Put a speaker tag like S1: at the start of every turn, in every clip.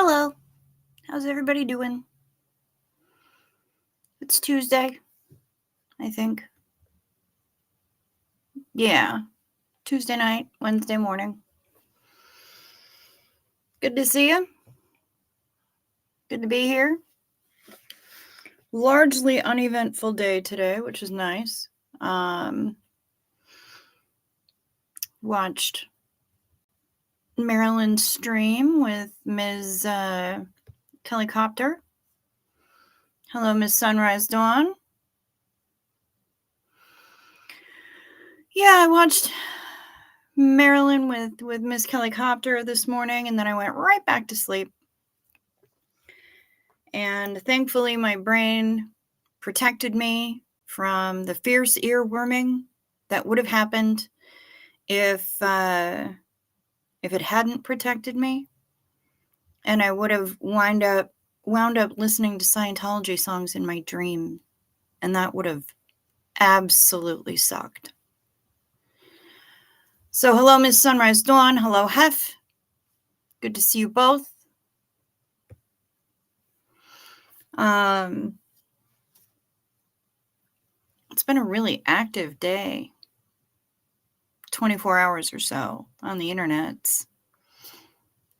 S1: Hello. How's everybody doing? It's Tuesday, I think. Yeah. Tuesday night, Wednesday morning. Good to see you. Good to be here. Largely uneventful day today, which is nice. Watched Maryland's stream with Ms. Kellycopter. Hello, Ms. Sunrise Dawn. Yeah, I watched Maryland with Ms. Kellycopter this morning, and then I went right back to sleep. And thankfully, my brain protected me from the fierce earworming that would have happened if it hadn't protected me, and I would have wound up listening to Scientology songs in my dream, and that would have absolutely sucked. So hello, Miss Sunrise Dawn. Hello, Hef. Good to see you both. It's been a really active day. 24 hours or so on the internet.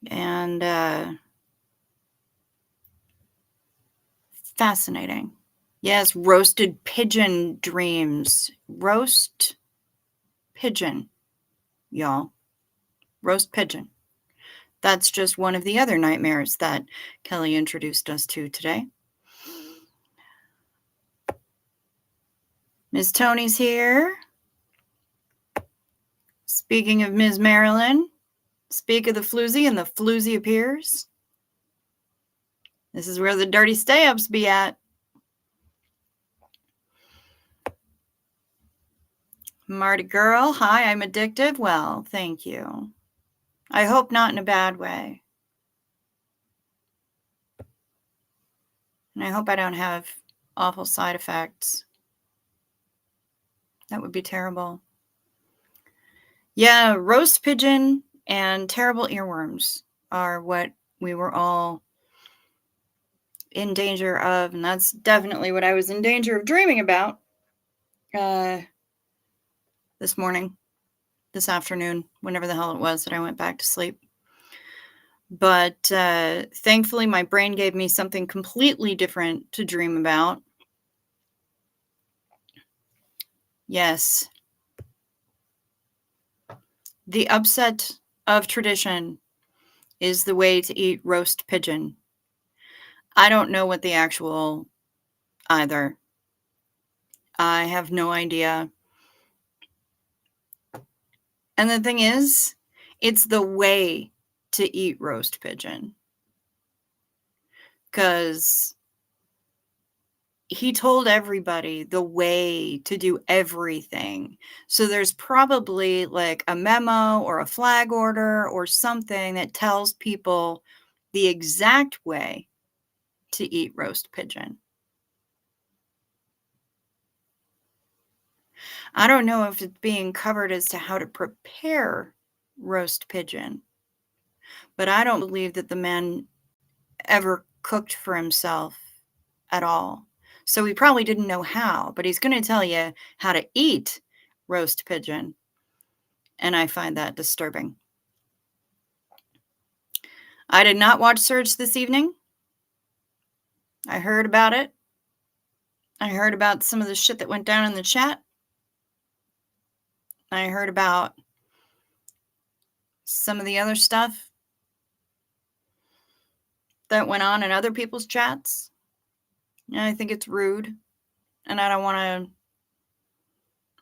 S1: And fascinating. Yes, roasted pigeon dreams. Roast pigeon, y'all. Roast pigeon. That's just one of the other nightmares that Kelly introduced us to today. Ms. Tony's here. Speaking of Ms. Marilyn, speak of the floozy and the floozy appears. This is where the dirty stay-ups be at. Marty girl, hi, I'm addictive. Well, thank you. I hope not in a bad way. And I hope I don't have awful side effects. That would be terrible. Yeah, roast pigeon and terrible earworms are what we were all in danger of, and that's definitely what I was in danger of dreaming about this morning, this afternoon, whenever the hell it was that I went back to sleep. But thankfully, my brain gave me something completely different to dream about. Yes. The upset of tradition is the way to eat roast pigeon. I don't know what the actual either. I have no idea. And the thing is, it's the way to eat roast pigeon. Because he told everybody the way to do everything. So there's probably like a memo or a flag order or something that tells people the exact way to eat roast pigeon. I don't know if it's being covered as to how to prepare roast pigeon, but I don't believe that the man ever cooked for himself at all. So he probably didn't know how, but he's going to tell you how to eat roast pigeon. And I find that disturbing. I did not watch Surge this evening. I heard about it. I heard about some of the shit that went down in the chat. I heard about some of the other stuff that went on in other people's chats. And I think it's rude. And I don't want to...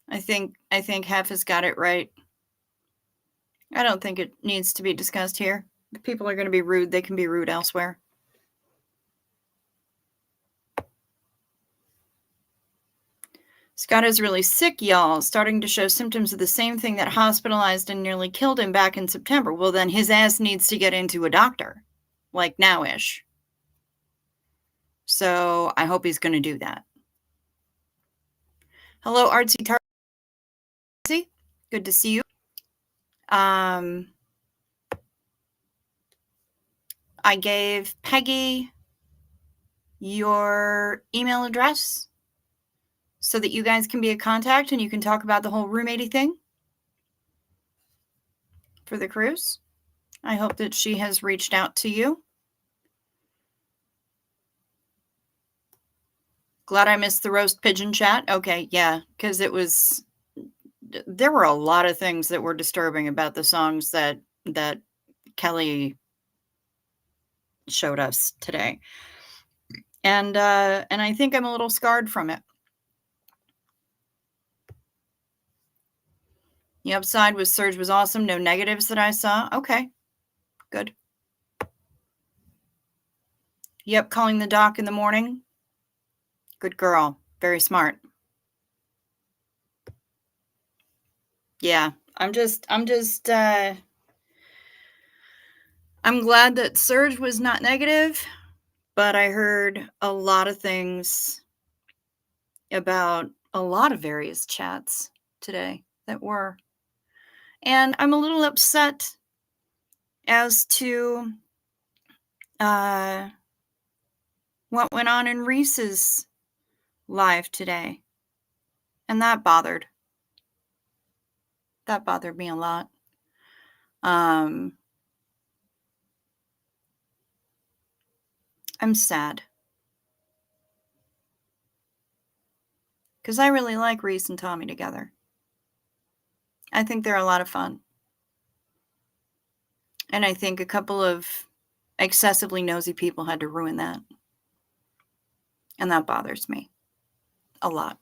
S1: I think Hef has got it right. I don't think it needs to be discussed here. If people are going to be rude, they can be rude elsewhere. Scott is really sick, y'all, starting to show symptoms of the same thing that hospitalized and nearly killed him back in September. Well, then his ass needs to get into a doctor, like now-ish. So I hope he's going to do that. Hello, Artsy Tartsy. Good to see you. I gave Peggy your email address so that you guys can be a contact and you can talk about the whole roommatey thing for the cruise. I hope that she has reached out to you. Glad I missed the roast pigeon chat. Okay, yeah, because there were a lot of things that were disturbing about the songs that Kelly showed us today. And I think I'm a little scarred from it. The upside was Serge was awesome. No negatives that I saw. Okay, good. Yep, calling the doc in the morning. Good girl. Very smart. Yeah, I'm glad that Serge was not negative, but I heard a lot of things about a lot of various chats today that were. And I'm a little upset as to what went on in Reese's live today. And that bothered me a lot. I'm sad. Because I really like Reese and Tommy together. I think they're a lot of fun. And I think a couple of excessively nosy people had to ruin that. And that bothers me a lot.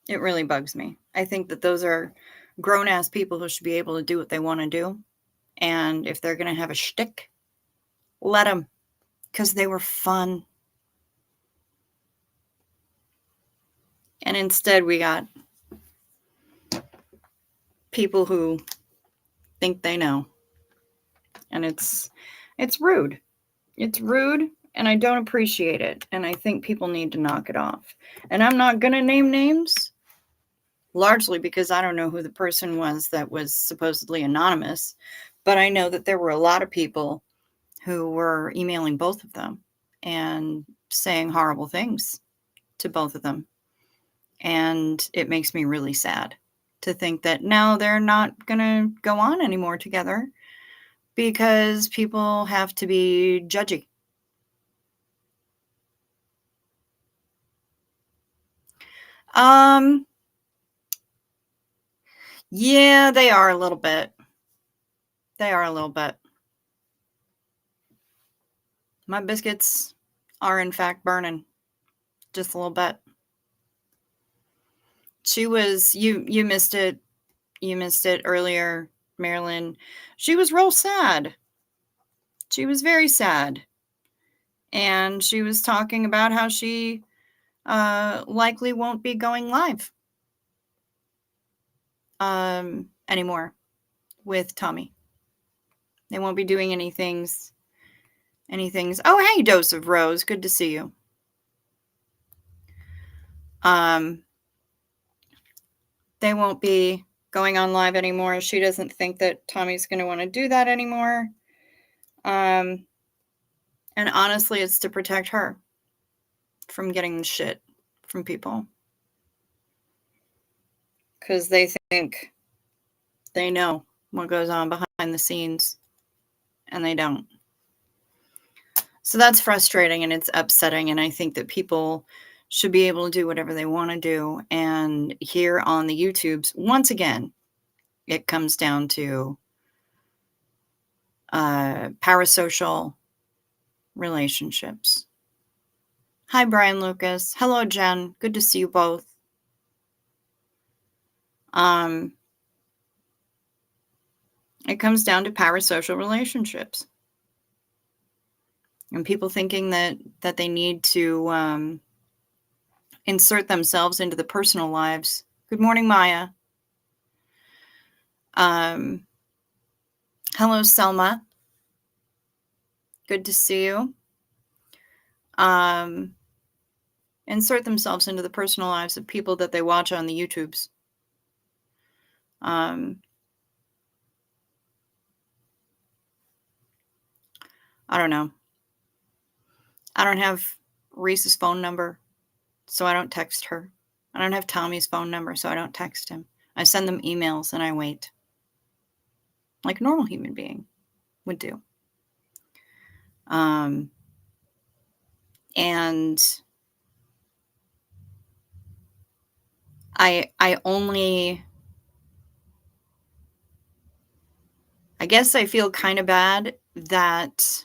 S1: It really bugs me. I think that those are grown-ass people who should be able to do what they want to do. And if they're going to have a shtick, let them. Because they were fun. And instead we got people who think they know. And it's rude. It's rude, and I don't appreciate it. And I think people need to knock it off. And I'm not going to name names, largely because I don't know who the person was that was supposedly anonymous. But I know that there were a lot of people who were emailing both of them and saying horrible things to both of them. And it makes me really sad to think that now they're not going to go on anymore together because people have to be judgy. Yeah, they are a little bit. They are a little bit. My biscuits are in fact burning just a little bit. She was, you missed it. You missed it earlier, Marilyn. She was real sad. She was very sad. And she was talking about how she likely won't be going live anymore with Tommy. They won't be doing anything. Oh, hey, Dose of Rose. Good to see you. They won't be going on live anymore. She doesn't think that Tommy's going to want to do that anymore. And honestly, it's to protect her from getting shit from people. Because they think they know what goes on behind the scenes, and they don't. So that's frustrating and it's upsetting, and I think that people should be able to do whatever they want to do. And here on the YouTubes, once again, it comes down to parasocial relationships. Hi, Brian Lucas. Hello, Jen. Good to see you both. It comes down to parasocial relationships. And people thinking that they need to insert themselves into the personal lives. Good morning, Maya. Hello, Selma. Good to see you. Insert themselves into the personal lives of people that they watch on the YouTubes. I don't know. I don't have Reese's phone number, so I don't text her. I don't have Tommy's phone number, so I don't text him. I send them emails and I wait, like a normal human being would do. And I only, I guess I feel kind of bad that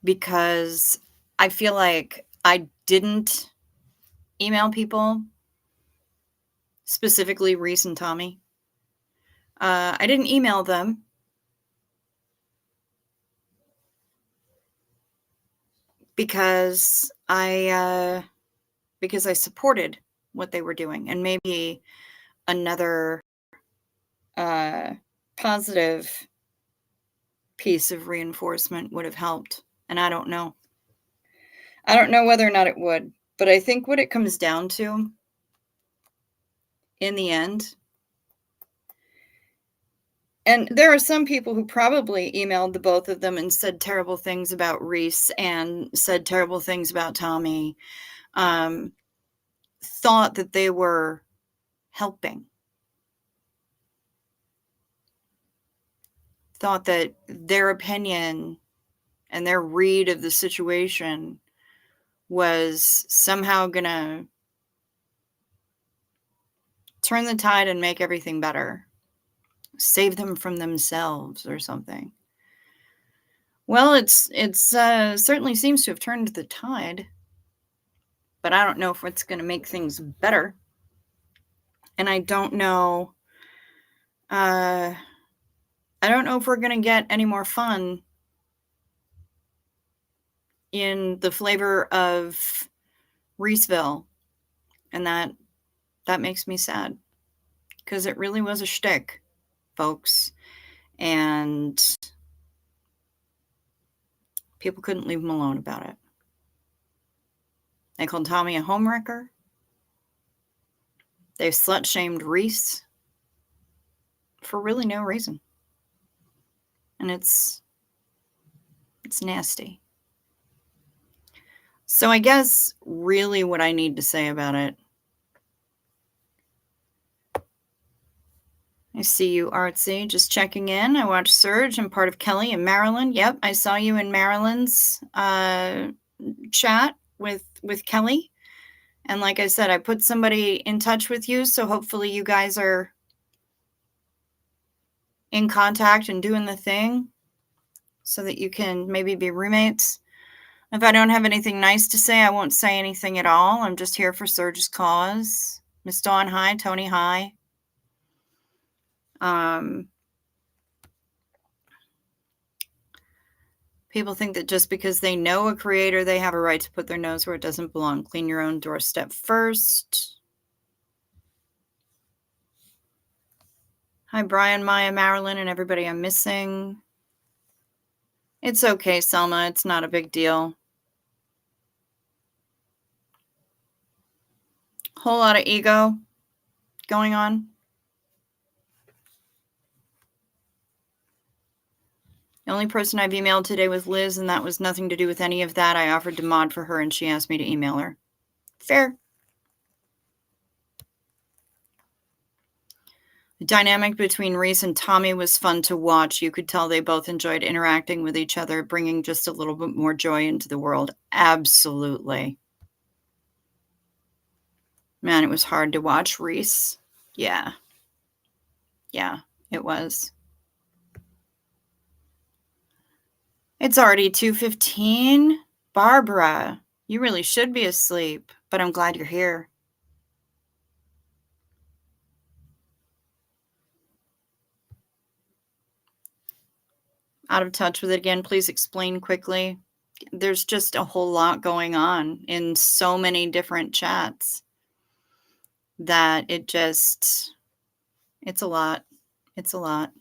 S1: because I feel like I didn't email people, specifically Reese and Tommy. I didn't email them because I supported what they were doing, and maybe another positive piece of reinforcement would have helped, and I don't know. I don't know whether or not it would, but I think what it comes down to in the end, and there are some people who probably emailed the both of them and said terrible things about Reese and said terrible things about Tommy, thought that they were helping, thought that their opinion and their read of the situation was somehow going to turn the tide and make everything better, save them from themselves or something. Well, it's certainly seems to have turned the tide, but I don't know if it's going to make things better. And I don't know if we're going to get any more fun in the flavor of Reeseville, and that makes me sad because it really was a shtick, folks, and people couldn't leave him alone about it. They called Tommy a homewrecker. They slut-shamed Reese for really no reason. And it's nasty. So I guess really what I need to say about it, I see you, Artsy, just checking in. I watched Surge. I'm part of Kelly in Maryland. Yep, I saw you in Maryland's chat with Kelly. And like I said, I put somebody in touch with you, so hopefully you guys are in contact and doing the thing so that you can maybe be roommates. If I don't have anything nice to say, I won't say anything at all. I'm just here for Surge's cause. Miss Dawn, hi. Tony, hi. People think that just because they know a creator, they have a right to put their nose where it doesn't belong. Clean your own doorstep first. Hi, Brian, Maya, Marilyn, and everybody I'm missing. It's okay, Selma. It's not a big deal. Whole lot of ego going on. The only person I've emailed today was Liz, and that was nothing to do with any of that. I offered to mod for her, and she asked me to email her. Fair. The dynamic between Reese and Tommy was fun to watch. You could tell they both enjoyed interacting with each other, bringing just a little bit more joy into the world. Absolutely. Man, it was hard to watch Reese. Yeah. Yeah, it was. It's already 2:15. Barbara, you really should be asleep, but I'm glad you're here. Out of touch with it again, please explain quickly. There's just a whole lot going on in so many different chats that it's a lot. It's a lot.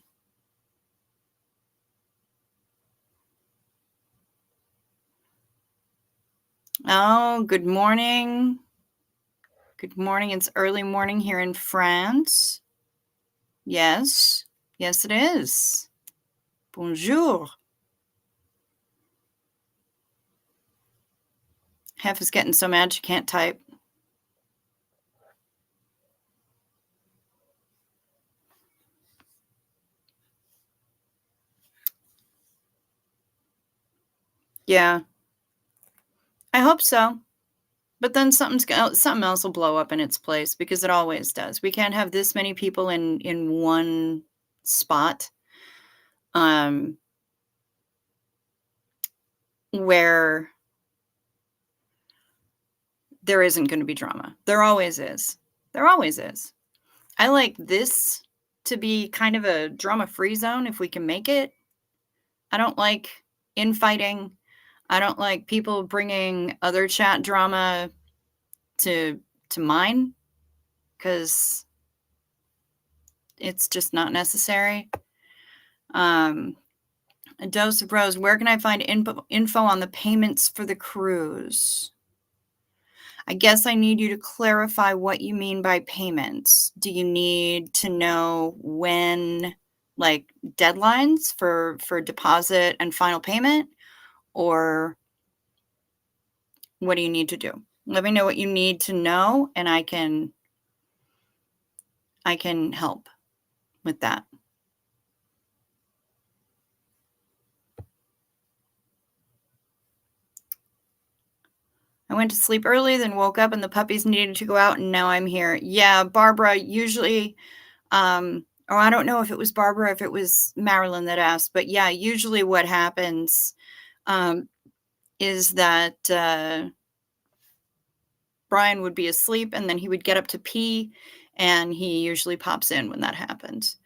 S1: Oh, good morning. Good morning. It's early morning here in France. Yes. Yes, it is. Bonjour. Hef is getting so mad she can't type. Yeah. I hope so. But then something else will blow up in its place because it always does. We can't have this many people in one spot, um, where there isn't gonna be drama. There always is. There always is. I like this to be kind of a drama-free zone if we can make it. I don't like infighting. I don't like people bringing other chat drama to mine because it's just not necessary. A dose of rose. Where can I find info on the payments for the cruise? I guess I need you to clarify what you mean by payments. Do you need to know when, like deadlines for deposit and final payment, or what do you need to do? Let me know what you need to know, and I can help with that. I went to sleep early, then woke up and the puppies needed to go out, and now I'm here. Yeah, Barbara, usually, or I don't know if it was Barbara, if it was Marilyn that asked, but yeah, usually what happens, is that, Brian would be asleep and then he would get up to pee, and he usually pops in when that happens.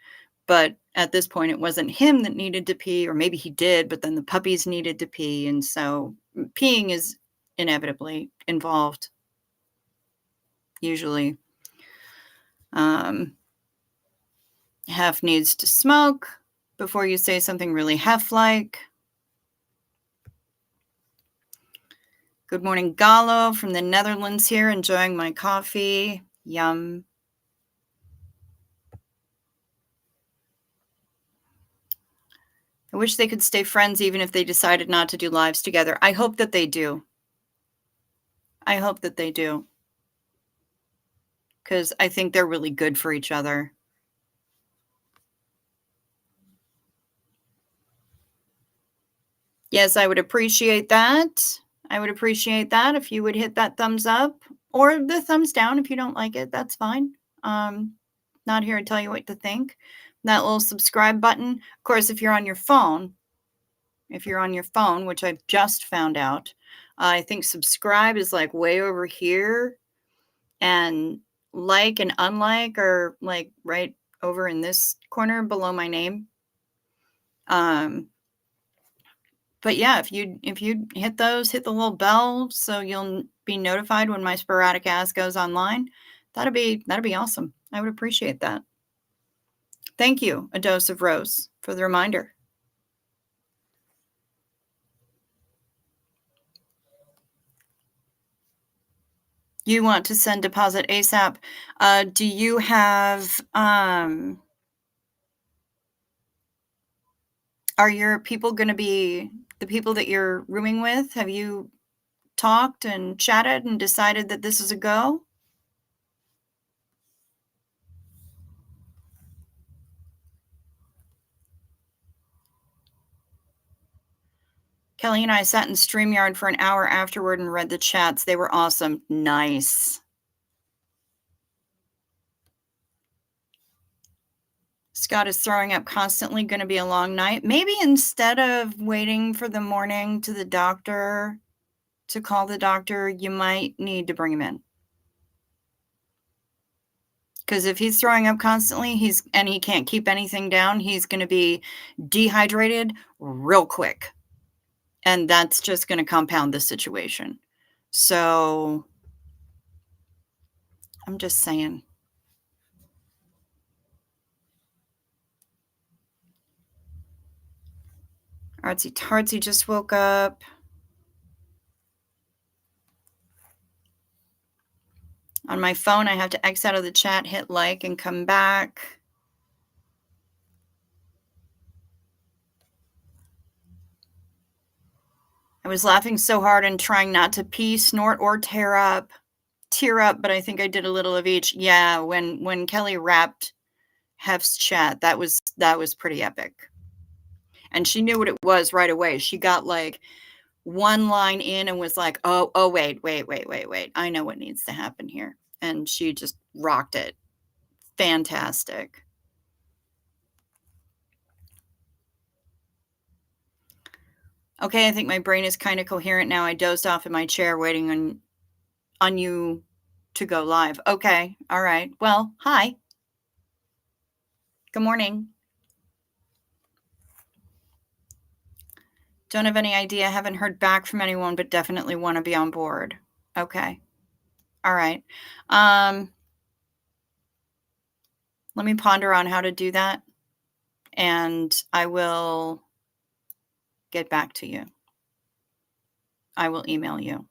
S1: But at this point, it wasn't him that needed to pee, or maybe he did, but then the puppies needed to pee, and so peeing is inevitably involved, usually. Hef needs to smoke before you say something really Hef-like. Good morning, Gallo from the Netherlands here, enjoying my coffee. Yum. I wish they could stay friends even if they decided not to do lives together. I hope that they do. I hope that they do. Because I think they're really good for each other. Yes, I would appreciate that. I would appreciate that if you would hit that thumbs up or the thumbs down if you don't like it. That's fine. Not here to tell you what to think. That little subscribe button. Of course, if you're on your phone, which I've just found out, I think subscribe is like way over here, and like and unlike are like right over in this corner below my name. But yeah, if you hit those, hit the little bell so you'll be notified when my sporadic ass goes online. That'd be awesome. I would appreciate that. Thank you, A Dose of Rose, for the reminder. You want to send deposit ASAP. Do you have, are your people gonna be the people that you're rooming with? Have you talked and chatted and decided that this is a go? Kelly and I sat in StreamYard for an hour afterward and read the chats. They were awesome. Nice. Scott is throwing up constantly, gonna be a long night. Maybe instead of waiting for the morning to the doctor to call the doctor, you might need to bring him in. Because if he's throwing up constantly, and he can't keep anything down, he's gonna be dehydrated real quick. And that's just gonna compound the situation. So I'm just saying. Artsy Tartsy just woke up. On my phone, I have to X out of the chat, hit like, and come back. I was laughing so hard and trying not to pee, snort, or tear up, but I think I did a little of each. Yeah, when Kelly rapped Hef's chat, that was pretty epic. And she knew what it was right away. She got like one line in and was like, oh, wait. I know what needs to happen here. And she just rocked it. Fantastic. Okay, I think my brain is kind of coherent now. I dozed off in my chair waiting on you to go live. Okay, all right. Well, hi. Good morning. Don't have any idea. Haven't heard back from anyone, but definitely want to be on board. Okay. All right. Let me ponder on how to do that, and I will get back to you. I will email you.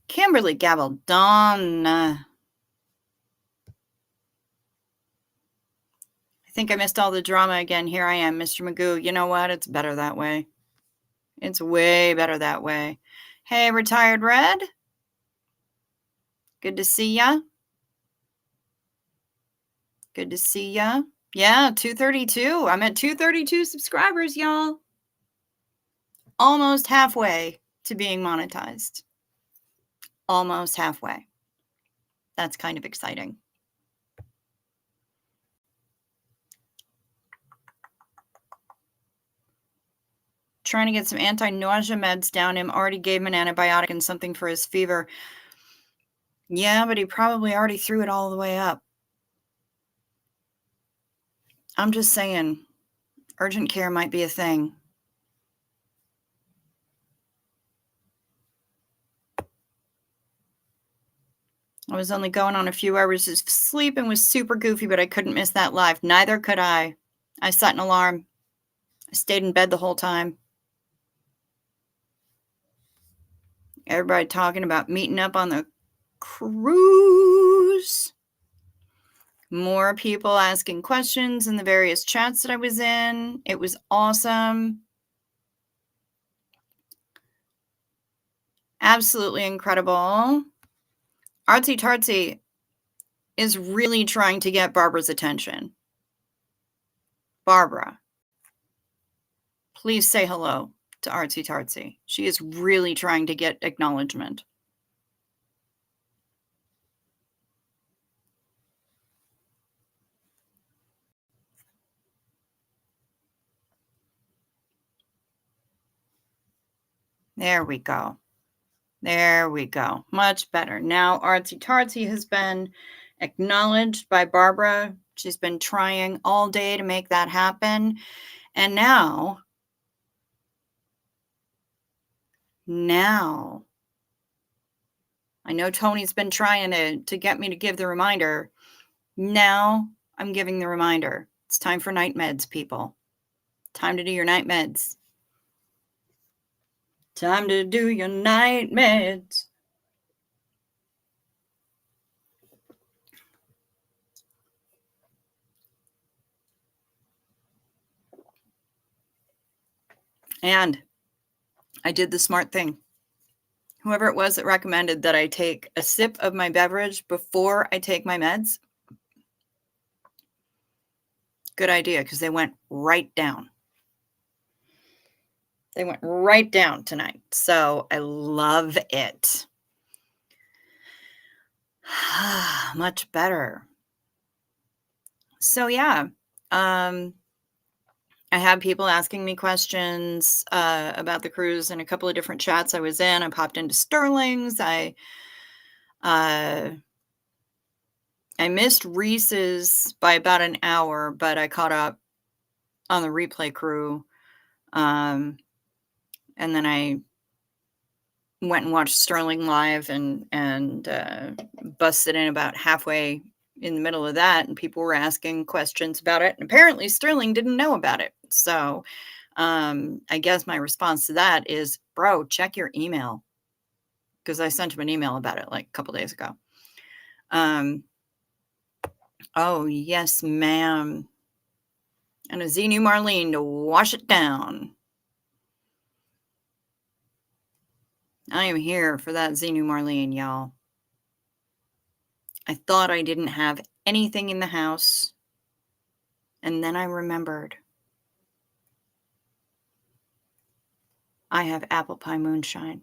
S1: Kimberly Gabaldon. I think I missed all the drama again. Here I am, Mr. Magoo. You know what? It's better that way. It's way better that way. Hey, Retired Red. Good to see ya. Good to see ya. Yeah, 232. I'm at 232 subscribers, y'all. Almost halfway to being monetized. Almost halfway. That's kind of exciting. Trying to get some anti-nausea meds down him. Already gave him an antibiotic and something for his fever. Yeah, but he probably already threw it all the way up. I'm just saying, urgent care might be a thing. I was only going on a few hours of sleep and was super goofy, but I couldn't miss that live. Neither could I. I set an alarm. I stayed in bed the whole time. Everybody talking about meeting up on the cruise. More people asking questions in the various chats that I was in. It was awesome. Absolutely incredible. Artsy Tartsy is really trying to get Barbara's attention. Barbara, please say hello to Artsy Tartsy. She is really trying to get acknowledgement. There we go. There we go. Much better. Now Artsy Tartsy has been acknowledged by Barbara. She's been trying all day to make that happen. And now, I know Tony's been trying to get me to give the reminder. Now I'm giving the reminder. It's time for night meds, people. Time to do your night meds. Time to do your night meds. And I did the smart thing. Whoever it was that recommended that I take a sip of my beverage before I take my meds, good idea, because they went right down. They went right down tonight. So I love it. Much better. So yeah, I had people asking me questions about the cruise in a couple of different chats I was in. I popped into Sterling's. I missed Reese's by about an hour, but I caught up on the replay crew. And then I went and watched Sterling live and busted in about halfway in the middle of that, and people were asking questions about it. And apparently Sterling didn't know about it. So I guess my response to that is, bro, check your email. Because I sent him an email about it like a couple days ago. Oh, yes, ma'am. and a Xenu Marlene to wash it down. I am here for that Xenu Marlene, y'all. I thought I didn't have anything in the house, and then I remembered I have apple pie moonshine.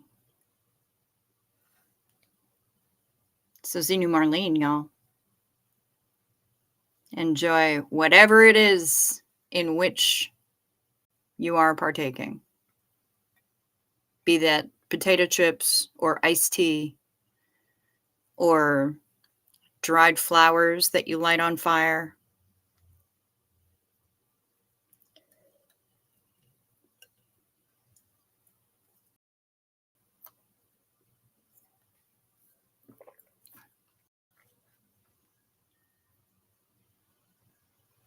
S1: So Xenu Marlene, y'all. Enjoy whatever it is in which you are partaking. Be that potato chips or iced tea or dried flowers that you light on fire.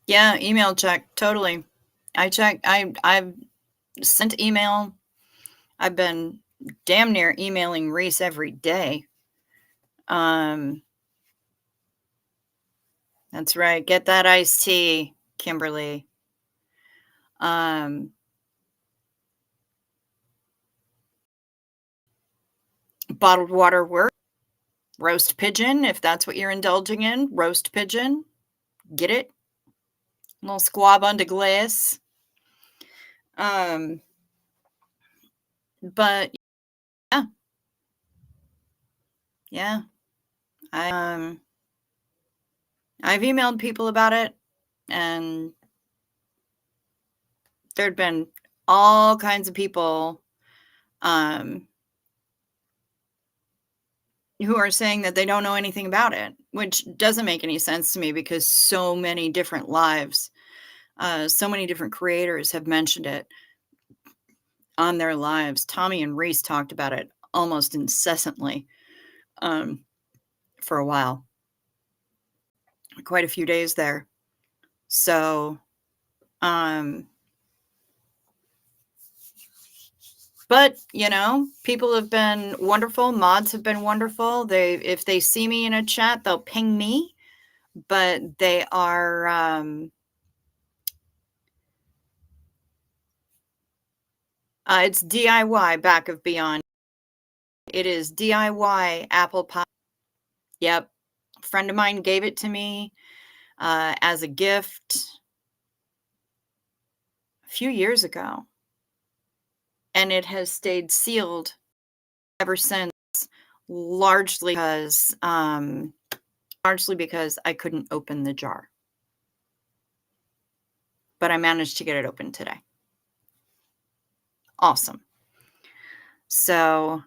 S1: Yeah, email check, totally. I've sent email. I've been damn near emailing Reese every day. That's right. Get that iced tea, Kimberly. Bottled water works. Roast pigeon, if that's what you're indulging in. Roast pigeon. Get it? A little squab on de glace. But yeah. Yeah. I've emailed people about it, and there'd been all kinds of people who are saying that they don't know anything about it, which doesn't make any sense to me because so many different lives, so many different creators have mentioned it on their lives. Tommy and Reese talked about it almost incessantly for a while, quite a few days there. So, but people have been wonderful. Mods have been wonderful. If they see me in a chat, they'll ping me, but they are, it's DIY Back of Beyond. It is DIY apple pie. Yep. A friend of mine gave it to me as a gift a few years ago. And it has stayed sealed ever since, largely because I couldn't open the jar. But I managed to get it open today. Awesome. So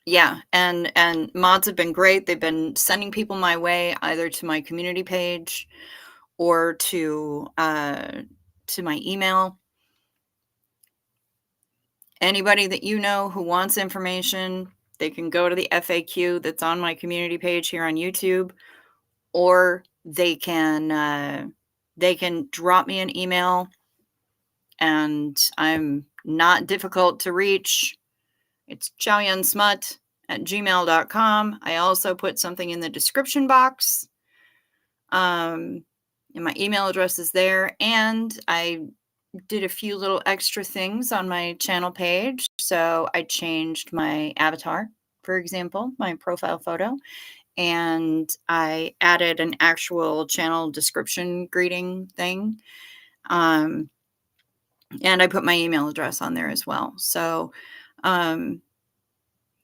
S1: yeah, and mods have been great. They've been sending people my way, either to my community page or to my email. Anybody that you know who wants information, they can go to the FAQ that's on my community page here on YouTube, or they can drop me an email, and I'm not difficult to reach. It's chaoyansmut@gmail.com. I also put something in the description box. And my email address is there. And I did a few little extra things on my channel page. So I changed my avatar, for example, my profile photo. And I added an actual channel description greeting thing. And I put my email address on there as well. So,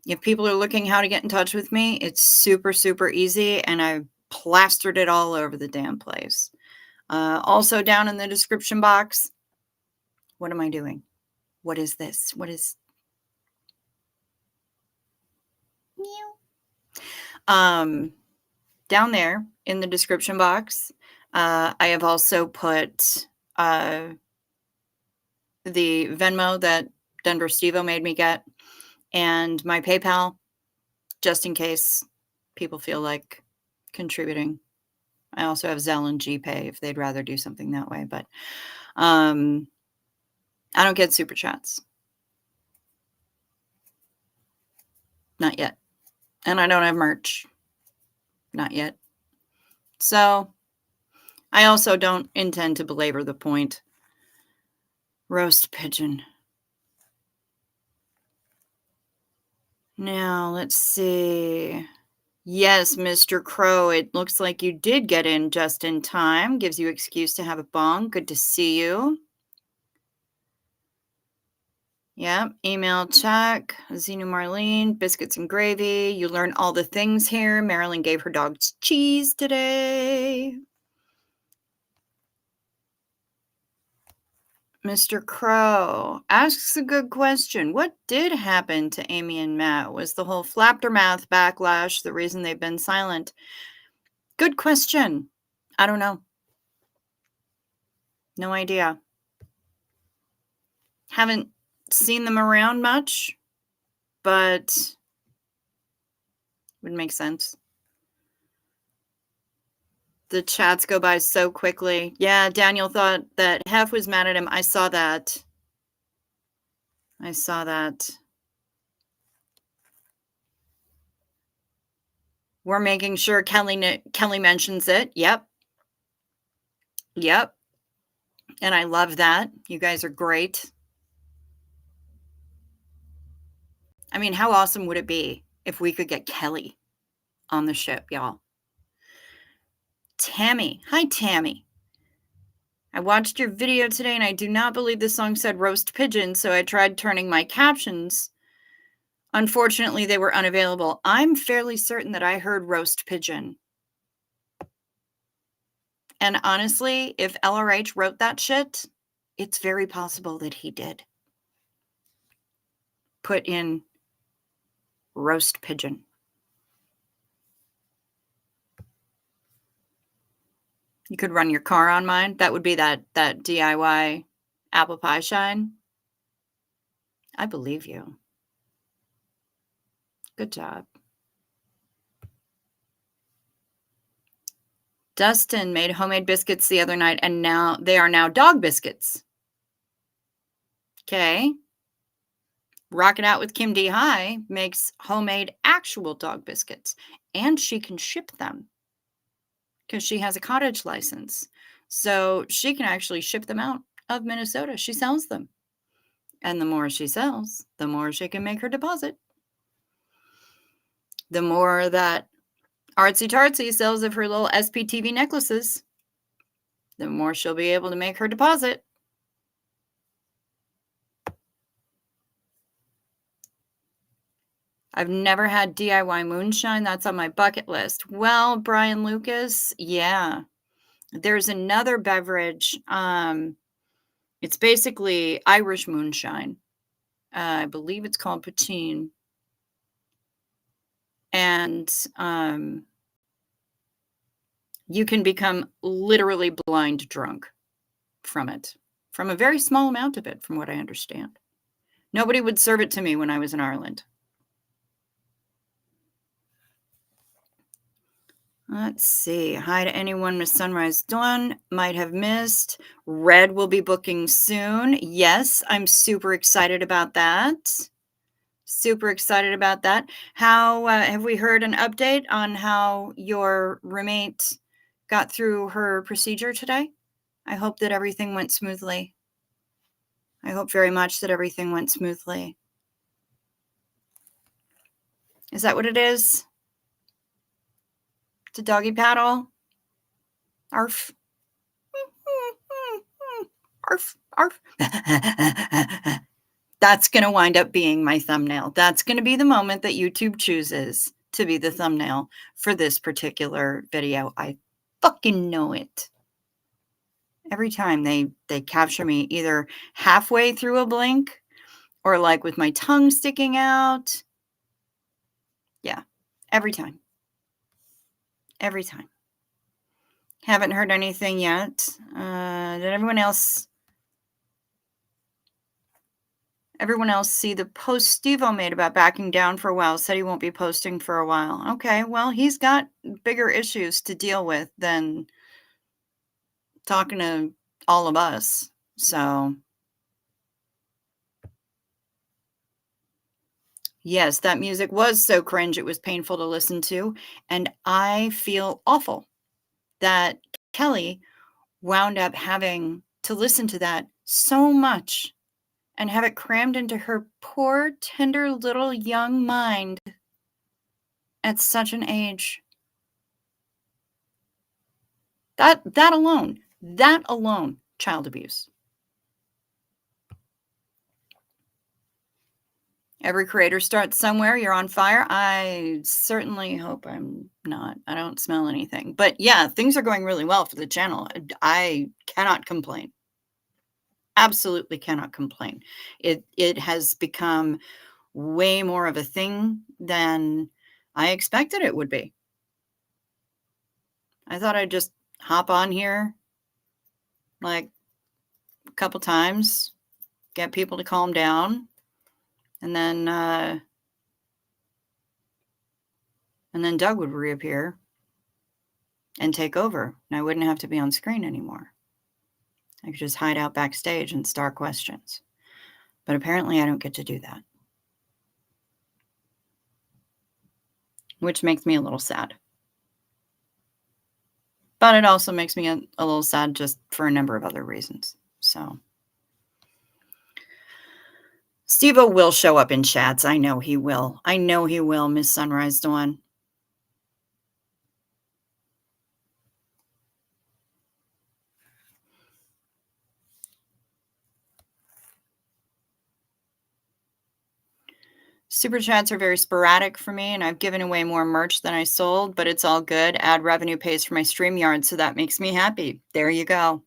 S1: if people are looking how to get in touch with me, it's super, super easy, and I've plastered it all over the damn place. Also down in the description box, what am I doing? What is this? What is... down there in the description box, I have also put the Venmo that Denver Stevo made me get, and my PayPal, just in case people feel like contributing. I also have Zelle and GPay if they'd rather do something that way, but I don't get super chats. Not yet. And I don't have merch. Not yet. So, I also don't intend to belabor the point. Roast pigeon. Now, let's see. Yes, Mr. Crow, it looks like you did get in just in time. Gives you excuse to have a bong. Good to see you. Yep, email check. Zenu Marlene, biscuits and gravy. You learn all the things here. Marilyn gave her dogs cheese today. Mr. Crow asks a good question. What did happen to Amy and Matt? Was the whole flaptermath backlash the reason they've been silent? Good question. I don't know. No idea. Haven't seen them around much, but would make sense. The chats go by so quickly. Yeah, Daniel thought that Hef was mad at him. I saw that. I saw that. We're making sure Kelly mentions it. Yep. Yep. And I love that. You guys are great. I mean, how awesome would it be if we could get Kelly on the ship, y'all? Tammy. Hi, Tammy. I watched your video today and I do not believe the song said roast pigeon, so I tried turning my captions. Unfortunately, they were unavailable. I'm fairly certain that I heard roast pigeon. And honestly, if LRH wrote that shit, it's very possible that he did. Put in roast pigeon. You could run your car on mine. That would be that DIY apple pie shine. I believe you. Good job. Dustin made homemade biscuits the other night, and now they are now dog biscuits. Okay. Rockin' Out with Kim D. High makes homemade actual dog biscuits, and she can ship them because she has a cottage license. So she can actually ship them out of Minnesota. She sells them. And the more she sells, the more she can make her deposit. The more that Artsy Tartsy sells of her little SPTV necklaces, the more she'll be able to make her deposit. I've never had DIY moonshine. That's on my bucket list. Well, Brian Lucas, yeah. There's another beverage. It's basically Irish moonshine. I believe it's called poutine. And you can become literally blind drunk from it, from a very small amount of it, from what I understand. Nobody would serve it to me when I was in Ireland. Let's see. Hi to anyone with Sunrise Dawn might have missed. Red will be booking soon. Yes, I'm super excited about that. Super excited about that. How have we heard an update on how your roommate got through her procedure today? I hope that everything went smoothly. I hope very much that everything went smoothly. Is that what it is? To doggy paddle? Arf. Arf, arf. That's going to wind up being my thumbnail. That's going to be the moment that YouTube chooses to be the thumbnail for this particular video. I fucking know it. Every time they capture me either halfway through a blink or like with my tongue sticking out. Yeah, every time. Every time. Haven't heard anything yet. Did everyone else see the post Steve-O made about backing down for a while? Said he won't be posting for a while. Okay, well, he's got bigger issues to deal with than talking to all of us. So, yes, that music was so cringe it was painful to listen to, and I feel awful that Kelly wound up having to listen to that so much and have it crammed into her poor, tender little young mind at such an age. That alone, child abuse. Every creator starts somewhere. You're on fire. I certainly hope I'm not. I don't smell anything. But yeah, things are going really well for the channel. I cannot complain. Absolutely cannot complain. It has become way more of a thing than I expected it would be. I thought I'd just hop on here like a couple times, get people to calm down, and then Doug would reappear and take over, and I wouldn't have to be on screen anymore. I could just hide out backstage and start questions. But apparently I don't get to do that, which makes me a little sad. But it also makes me a little sad just for a number of other reasons. So Steve-O will show up in chats. I know he will. I know he will, Miss Sunrise Dawn. Super chats are very sporadic for me, and I've given away more merch than I sold, but it's all good. Ad revenue pays for my StreamYard, so that makes me happy. There you go.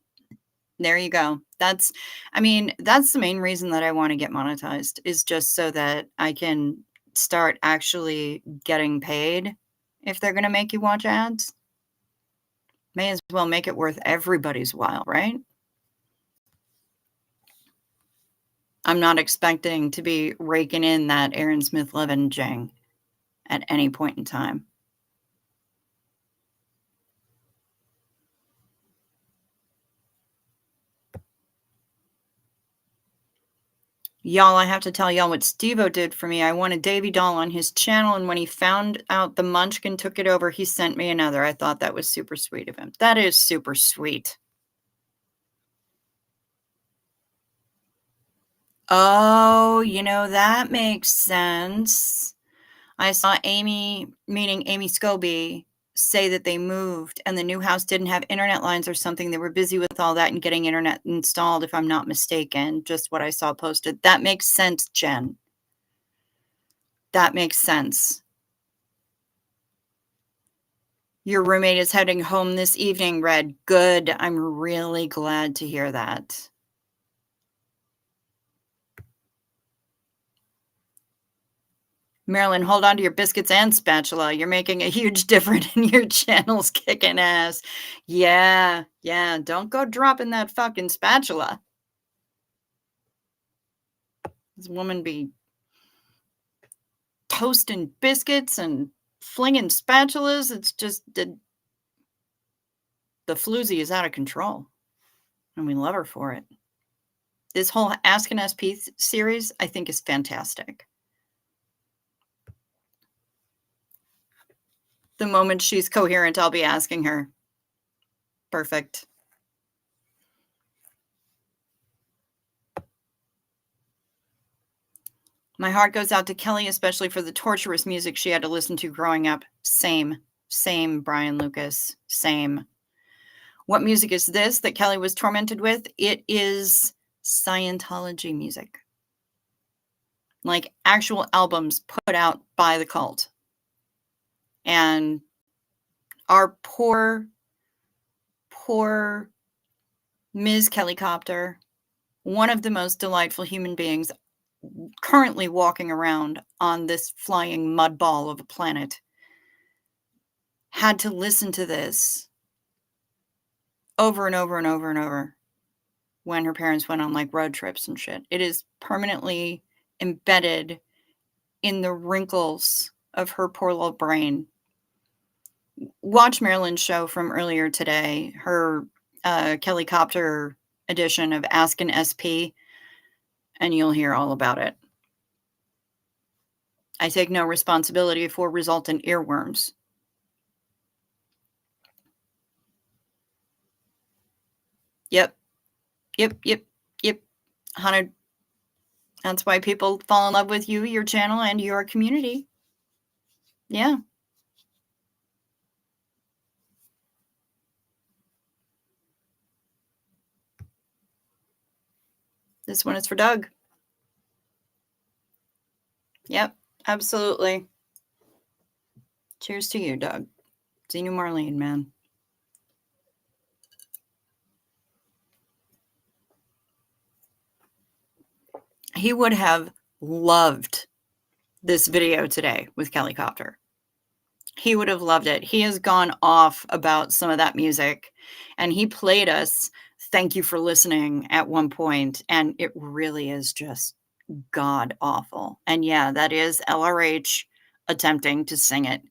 S1: There you go. That's the main reason that I want to get monetized, is just so that I can start actually getting paid if they're going to make you watch ads. May as well make it worth everybody's while, right? I'm not expecting to be raking in that Aaron Smith Levin jang at any point in time. Y'all, I have to tell y'all what Steve-O did for me. I won a Davy doll on his channel, and when he found out the Munchkin took it over, he sent me another. I thought that was super sweet of him. That is super sweet. Oh, that makes sense. I saw Amy, meaning Amy Scobie, say that they moved and the new house didn't have internet lines or something. They were busy with all that and getting internet installed, if I'm not mistaken. Just what I saw posted. That makes sense, Jen. That makes sense. Your roommate is heading home this evening, Red. Good. I'm really glad to hear that. Marilyn, hold on to your biscuits and spatula. You're making a huge difference and your channel's kicking ass. Yeah. Don't go dropping that fucking spatula. This woman be toasting biscuits and flinging spatulas. It's just the floozy is out of control. And we love her for it. This whole Ask an SP series, I think, is fantastic. The moment she's coherent, I'll be asking her. Perfect. My heart goes out to Kelly, especially for the torturous music she had to listen to growing up. Same, Brian Lucas, same. What music is this that Kelly was tormented with? It is Scientology music. Like actual albums put out by the cult. And our poor Ms. Kellycopter, one of the most delightful human beings currently walking around on this flying mud ball of a planet, had to listen to this over and over and over and over when her parents went on like road trips and shit. It is permanently embedded in the wrinkles of her poor little brain. Watch Marilyn's show from earlier today, her Kellycopter edition of Ask an SP, and you'll hear all about it. I take no responsibility for resultant earworms. Yep. Yep, yep, yep. 100. That's why people fall in love with you, your channel, and your community. Yeah. This one is for Doug. Yep, absolutely. Cheers to you, Doug. Xenu Marlene, man. He would have loved this video today with Kelly Copter. He would have loved it. He has gone off about some of that music, and he played us "Thank You for Listening" at one point, and it really is just god awful. And yeah, that is LRH attempting to sing it,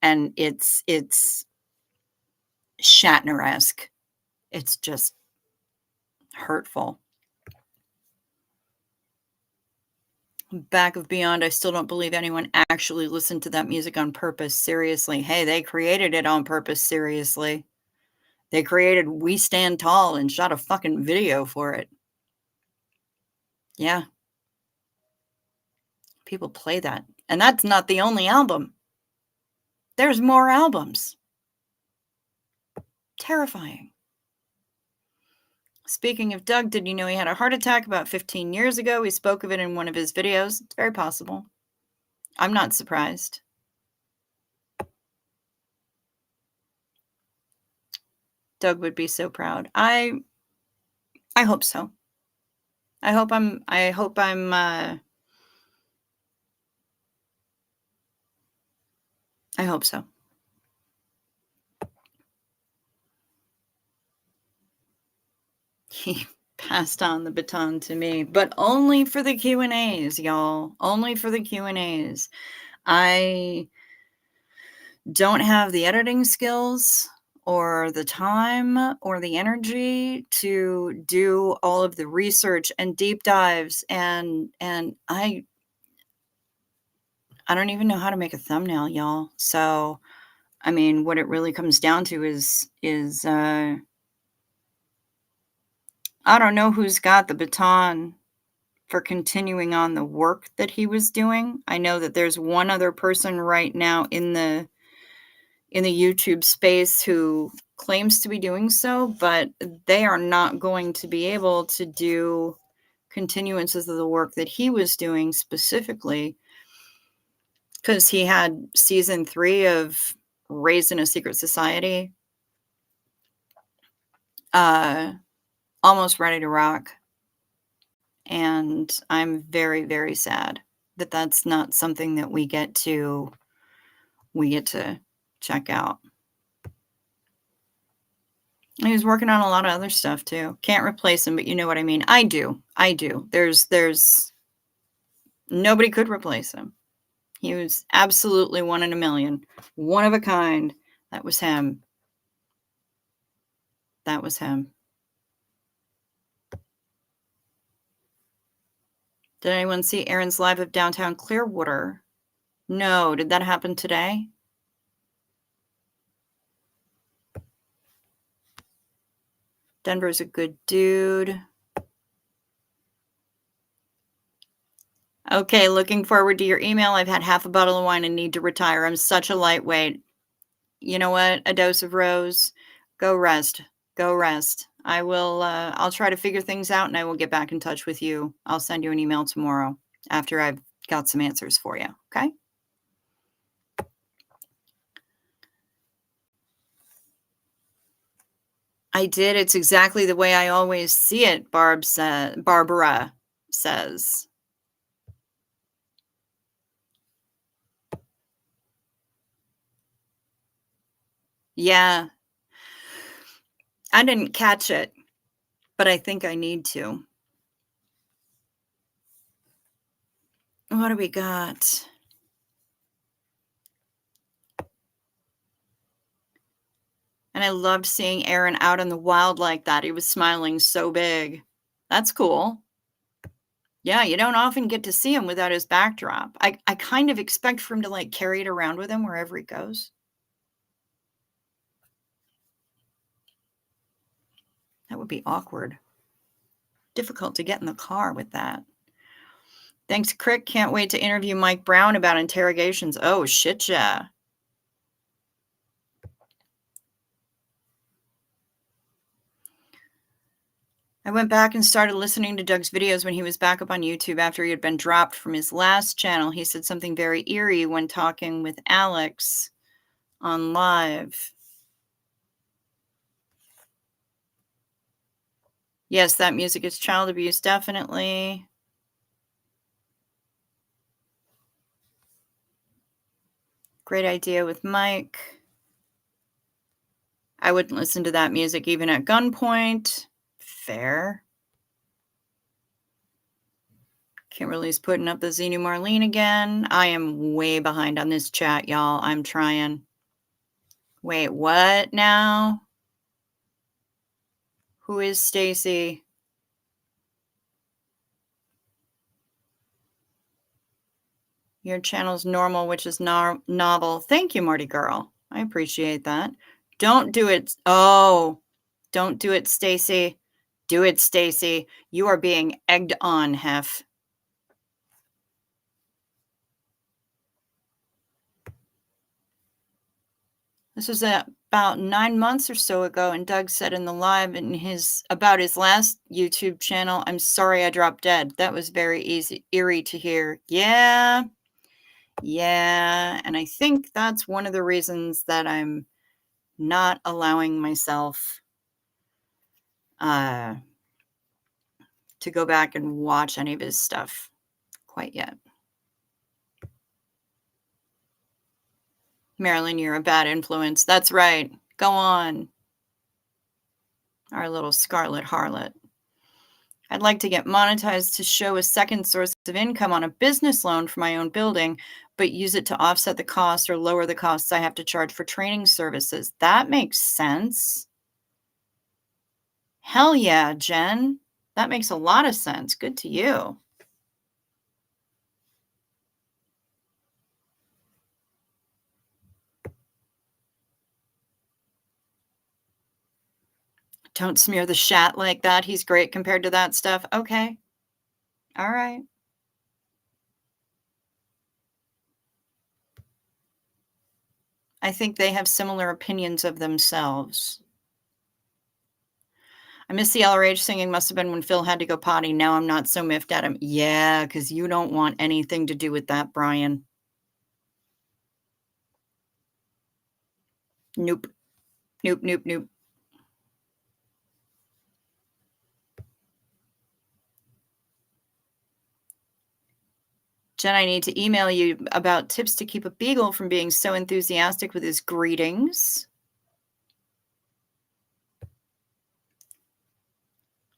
S1: and it's Shatner-esque. It's just hurtful. Back of Beyond, I still don't believe anyone actually listened to that music on purpose. Seriously. Hey, they created it on purpose. Seriously. They created We Stand Tall and shot a fucking video for it. Yeah. People play that. And that's not the only album. There's more albums. Terrifying. Speaking of Doug, did you know he had a heart attack about 15 years ago? He spoke of it in one of his videos. It's very possible. I'm not surprised. Doug would be so proud. I hope so. I hope I'm I hope so. He passed on the baton to me, but only for the Q&As, y'all. Only for the Q&As. I don't have the editing skills or the time or the energy to do all of the research and deep dives, and I don't even know how to make a thumbnail, y'all. So, I mean, what it really comes down to is I don't know who's got the baton for continuing on the work that he was doing. I know that there's one other person right now in the YouTube space who claims to be doing so, but they are not going to be able to do continuances of the work that he was doing specifically because he had season 3 of Raised in a Secret Society almost ready to rock. And I'm very, very sad that that's not something that we get to check out. He was working on a lot of other stuff too. Can't replace him, but you know what I mean. I do. There's nobody could replace him. He was absolutely one in a million. One of a kind. That was him. That was him. Did anyone see Aaron's live of downtown Clearwater? No. Did that happen today? Denver's a good dude. Okay, looking forward to your email. I've had half a bottle of wine and need to retire. I'm such a lightweight. You know what? A dose of rose. Go rest. Go rest. I will, I'll try to figure things out and I will get back in touch with you. I'll send you an email tomorrow after I've got some answers for you. Okay? I did. It's exactly the way I always see it, Barbara says. Yeah. I didn't catch it, but I think I need to. What do we got? And I loved seeing Aaron out in the wild like that. He was smiling so big. That's cool. Yeah, you don't often get to see him without his backdrop. I kind of expect for him to, like, carry it around with him wherever he goes. That would be awkward. Difficult to get in the car with that. Thanks, Crick. Can't wait to interview Mike Brown about interrogations. Oh, shit, yeah. I went back and started listening to Doug's videos when he was back up on YouTube after he had been dropped from his last channel. He said something very eerie when talking with Alex on live. Yes, that music is child abuse, definitely. Great idea with Mike. I wouldn't listen to that music even at gunpoint. Fair. Kimberly's putting up the Xenu Marlene again. I am way behind on this chat, y'all. I'm trying. Wait, what now? Who is Stacy? Your channel's normal, which is novel. Thank you, Marty girl. I appreciate that. Don't do it. Oh, don't do it, Stacy. Do it, Stacy. You are being egged on, Hef. This was about 9 months or so ago, and Doug said in the live about his last YouTube channel, "I'm sorry I dropped dead." That was very eerie to hear. Yeah. And I think that's one of the reasons that I'm not allowing myself to go back and watch any of his stuff quite yet. Marilyn, you're a bad influence. That's right. Go on. Our little scarlet harlot. I'd like to get monetized to show a second source of income on a business loan for my own building, but use it to offset the cost or lower the costs I have to charge for training services. That makes sense. Hell yeah, Jen. That makes a lot of sense. Good to you. Don't smear the shat like that. He's great compared to that stuff. Okay. All right. I think they have similar opinions of themselves. I miss the LRH singing. Must have been when Phil had to go potty. Now I'm not so miffed at him. Yeah, because you don't want anything to do with that, Brian. Nope. Jen, I need to email you about tips to keep a beagle from being so enthusiastic with his greetings.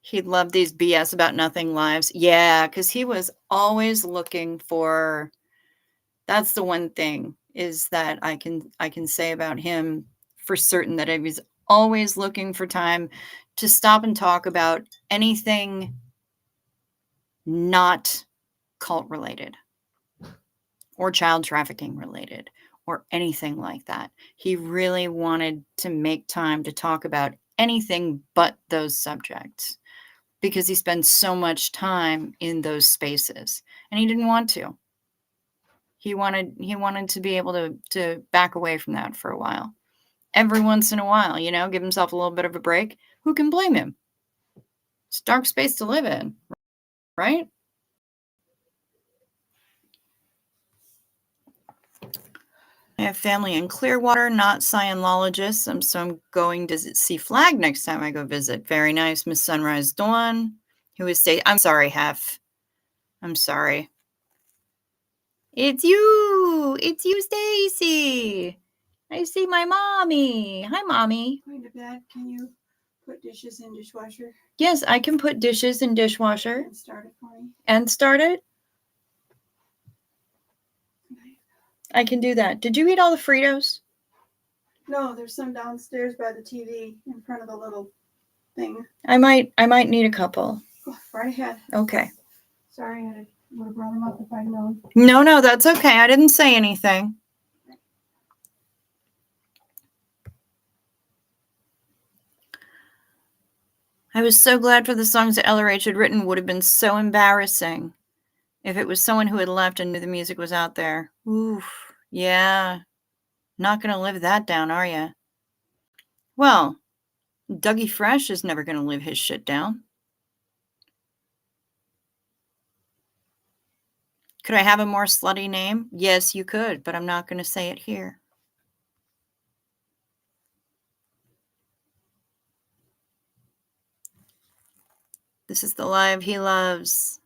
S1: He'd love these BS about nothing lives. Yeah, because he was always looking for, that's the one thing is that I can say about him for certain, that he was always looking for time to stop and talk about anything not cult related or child trafficking related or anything like that. He really wanted to make time to talk about anything but those subjects because he spends so much time in those spaces and he didn't want to. He wanted to be able to back away from that for a while. Every once in a while, give himself a little bit of a break. Who can blame him? It's a dark space to live in, right? I have family in Clearwater, not Scientologists, so I'm going to see Flag next time I go visit. Very nice, Miss Sunrise Dawn, who is I'm sorry, Hef. I'm sorry. It's you, Stacy. I see my mommy. Hi, mommy.
S2: Going to bed. Can you put dishes in dishwasher?
S1: Yes, I can put dishes in dishwasher.
S2: And start it for me.
S1: And start it? I can do that. Did you eat all the Fritos?
S2: No, there's some downstairs by the TV in front of the little thing.
S1: I might need a couple.
S2: Go right ahead.
S1: Okay.
S2: Sorry, I would have brought them up if I'd known.
S1: No, that's okay. I didn't say anything. I was so glad for the songs that LRH had written. Would have been so embarrassing if it was someone who had left and knew the music was out there. Oof. Yeah. Not gonna live that down, are you? Well, Dougie Fresh is never gonna live his shit down. Could I have a more slutty name? Yes, you could, but I'm not gonna say it here. This is the live he loves.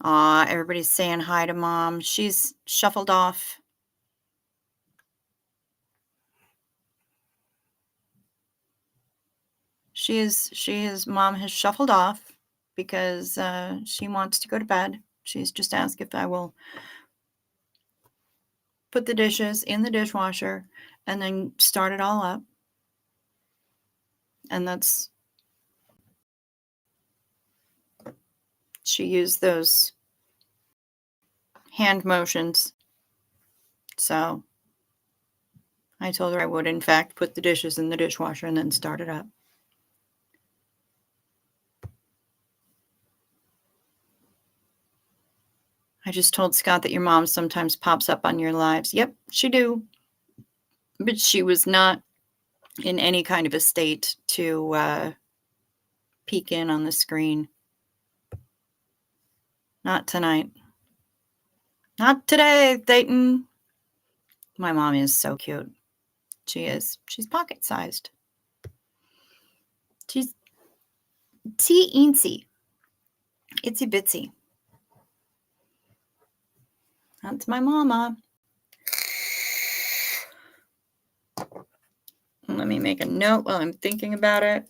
S1: Aw, everybody's saying hi to Mom. She's shuffled off. Mom has shuffled off because she wants to go to bed. She's just asked if I will put the dishes in the dishwasher and then start it all up. And she used those hand motions. So I told her I would, in fact, put the dishes in the dishwasher and then start it up. I just told Scott that your mom sometimes pops up on your lives. Yep, she do. But she was not in any kind of a state to peek in on the screen. Not tonight. Not today, Dayton. My mom is so cute. She is. She's pocket-sized. She's teensy. Itsy bitsy. That's my mama. Let me make a note while I'm thinking about it.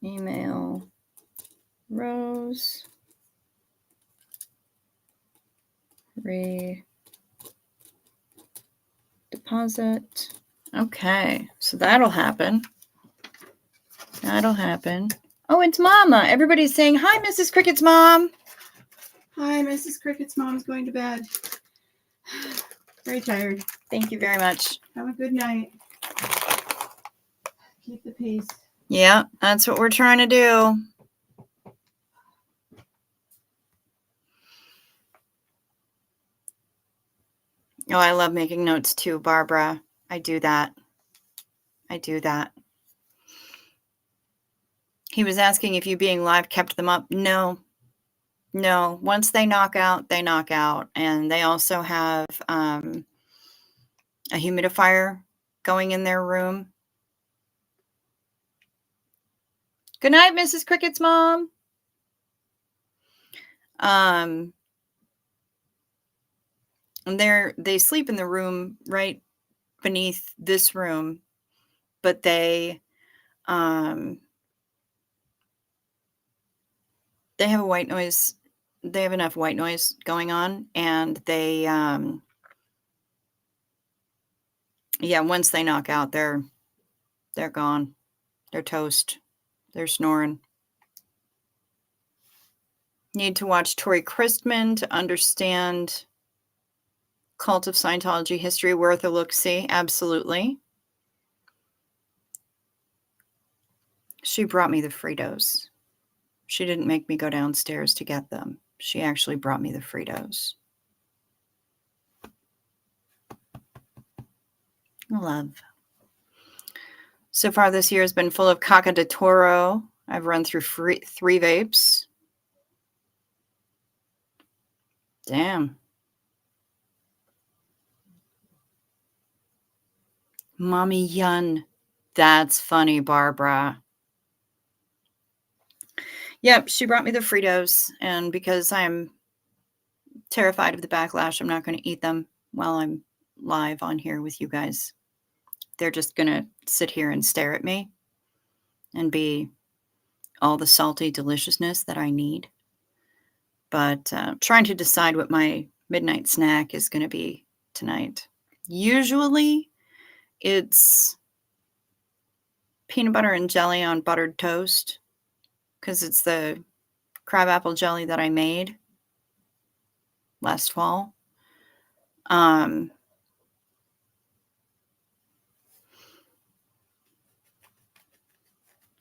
S1: Email Rose deposit. Okay, so that'll happen. That'll happen. Oh, it's Mama. Everybody's saying, hi, Mrs. Cricket's mom.
S2: Hi, Mrs. Cricket's mom's going to bed. Very tired.
S1: Thank you very much.
S2: Have a good night. Keep the peace.
S1: Yeah, that's what we're trying to do. Oh, I love making notes too, Barbara. I do that. He was asking if you being live kept them up. No. Once they knock out, they knock out. And they also have a humidifier going in their room. Good night, Mrs. Cricket's mom. And they sleep in the room right beneath this room, but they have a white noise. They have enough white noise going on, and they once they knock out, they're gone. They're toast. They're snoring. Need to watch Tori Christman to understand Cult of Scientology history. Worth a look-see. Absolutely. She brought me the Fritos. She didn't make me go downstairs to get them. She actually brought me the Fritos. Love. So far this year has been full of Caca de Toro. I've run through 3 vapes. Damn. Mommy Yun. That's funny, Barbara. Yep, she brought me the Fritos, and because I'm terrified of the backlash, I'm not going to eat them while I'm live on here with you guys. They're just going to sit here and stare at me and be all the salty deliciousness that I need. But trying to decide what my midnight snack is going to be tonight. Usually it's peanut butter and jelly on buttered toast because it's the crabapple jelly that I made last fall.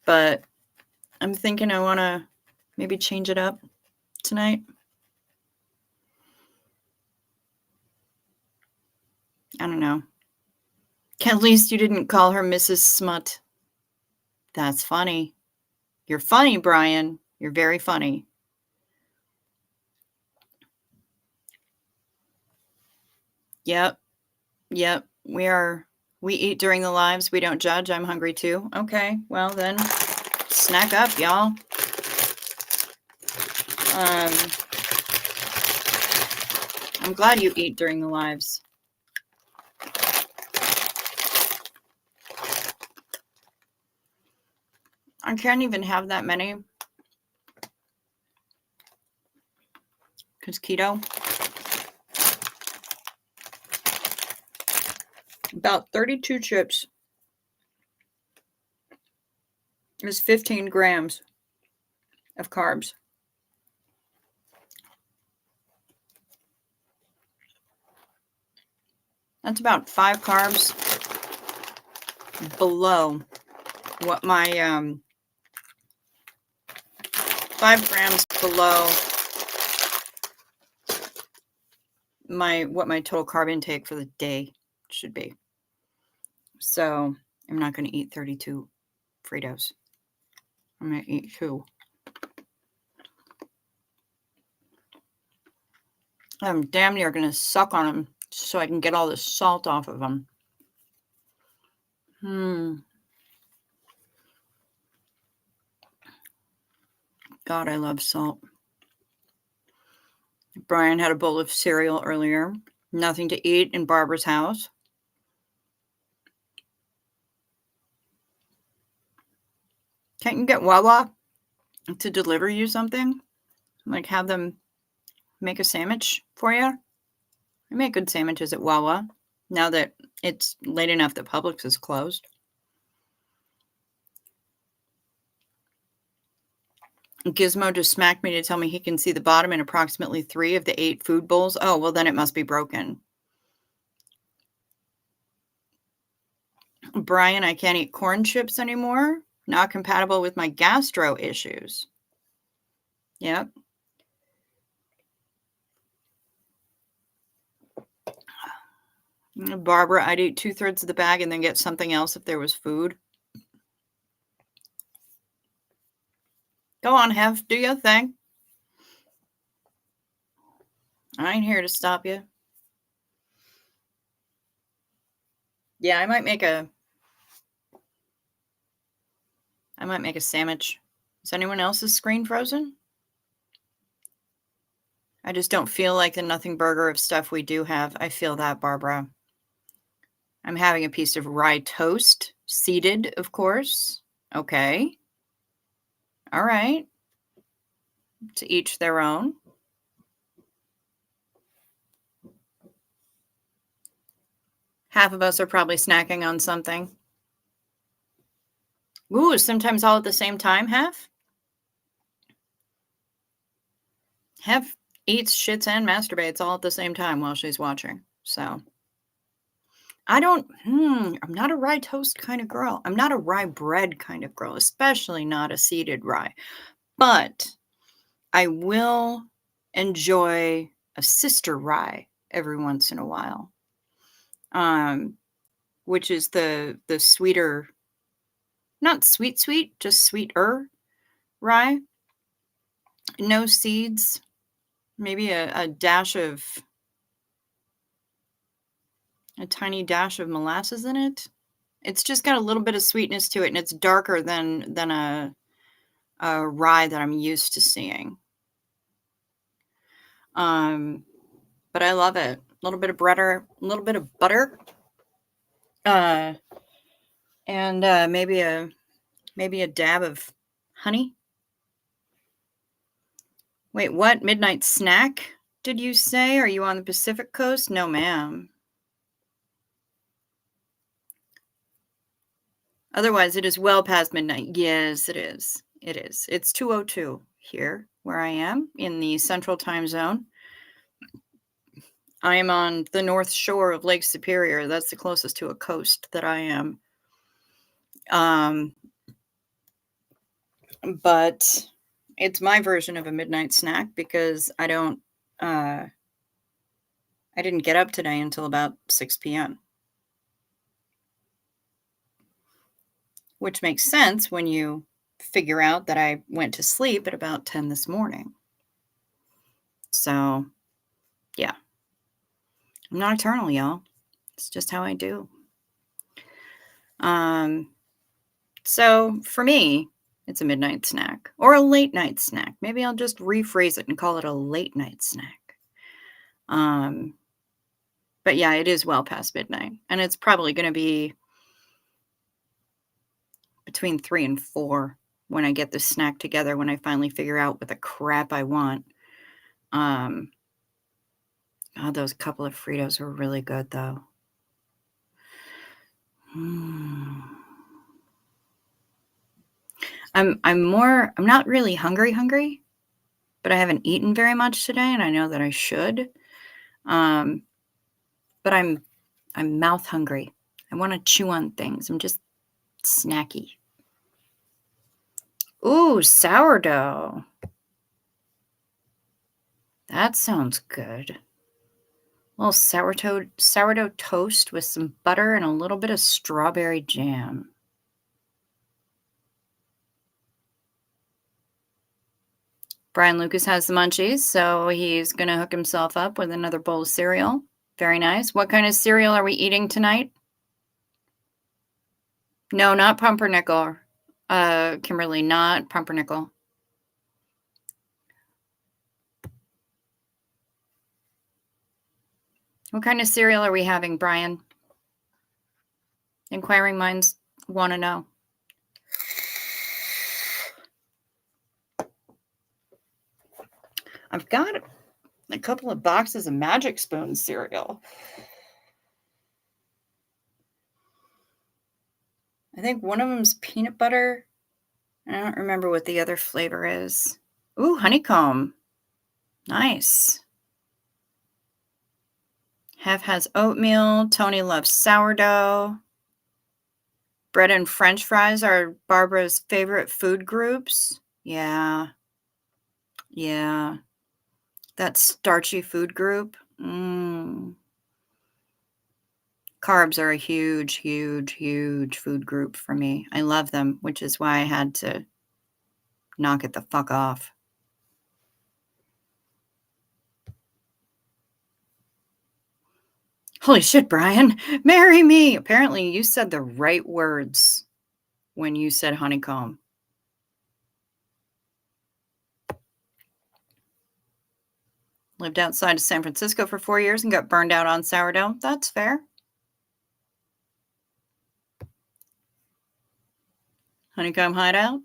S1: But I'm thinking I want to maybe change it up tonight. I don't know. At least you didn't call her Mrs. Smut. That's funny. You're funny, Brian. You're very funny. Yep. Yep. We eat during the lives. We don't judge. I'm hungry too. Okay. Well, then snack up, y'all. I'm glad you eat during the lives. I can't even have that many because keto. About 32 chips is 15 grams of carbs. That's about 5 carbs below what my 5 grams below what my total carb intake for the day should be. So I'm not going to eat 32 Fritos. I'm going to eat 2. I'm damn near going to suck on them so I can get all the salt off of them. God, I love salt. Brian had a bowl of cereal earlier. Nothing to eat in Barbara's house. Can't you get Wawa to deliver you something? Like have them make a sandwich for you? I make good sandwiches at Wawa now that it's late enough that Publix is closed. Gizmo just smacked me to tell me he can see the bottom in approximately 3 of the 8 food bowls. Oh, well, then it must be broken. Brian, I can't eat corn chips anymore. Not compatible with my gastro issues. Yep. Barbara, I'd eat 2/3 of the bag and then get something else if there was food. Go on, Hev. Do your thing. I ain't here to stop you. Yeah, I might make a sandwich. Is anyone else's screen frozen? I just don't feel like the nothing burger of stuff we do have. I feel that, Barbara. I'm having a piece of rye toast, seeded, of course. Okay. All right. To each their own. Half of us are probably snacking on something. Ooh, sometimes all at the same time, Half? Half eats, shits, and masturbates all at the same time while she's watching. So I don't, I'm not a rye toast kind of girl. I'm not a rye bread kind of girl, especially not a seeded rye. But I will enjoy a sister rye every once in a while, which is the sweeter, not sweet, just sweeter rye. No seeds, maybe a tiny dash of molasses in it. It's just got a little bit of sweetness to it, and it's darker than a rye that I'm used to seeing. But I love it. A little bit of butter, and maybe a dab of honey. Wait, what? Midnight snack, did you say? Are you on the Pacific Coast? No, ma'am. Otherwise, it is well past midnight. Yes, it is. It is. It's 2:02 here where I am in the central time zone. I am on the north shore of Lake Superior. That's the closest to a coast that I am. But it's my version of a midnight snack because I didn't get up today until about 6 p.m. Which makes sense when you figure out that I went to sleep at about 10 this morning. So, yeah. I'm not eternal, y'all. It's just how I do. So for me, it's a midnight snack or a late night snack. Maybe I'll just rephrase it and call it a late night snack. But yeah, it is well past midnight, and it's probably going to be between 3 and 4 when I get this snack together, when I finally figure out what the crap I want. Oh, those couple of Fritos were really good, though. I'm not really hungry, but I haven't eaten very much today, and I know that I should. But I'm mouth hungry. I want to chew on things. I'm just snacky. Ooh, sourdough. That sounds good. A little sourdough toast with some butter and a little bit of strawberry jam. Brian Lucas has the munchies, so he's going to hook himself up with another bowl of cereal. Very nice. What kind of cereal are we eating tonight? No, not pumpernickel. Kimberly, not pumpernickel. What kind of cereal are we having, Brian? Inquiring minds want to know. I've got a couple of boxes of Magic Spoon cereal. I think one of them's peanut butter. I don't remember what the other flavor is. Ooh, honeycomb. Nice. Hef has oatmeal. Tony loves sourdough. Bread and French fries are Barbara's favorite food groups. Yeah. Yeah. That starchy food group. Carbs are a huge, huge, huge food group for me. I love them, which is why I had to knock it the fuck off. Holy shit, Brian. Marry me. Apparently, you said the right words when you said honeycomb. Lived outside of San Francisco for 4 years and got burned out on sourdough. That's fair. Honeycomb hideout.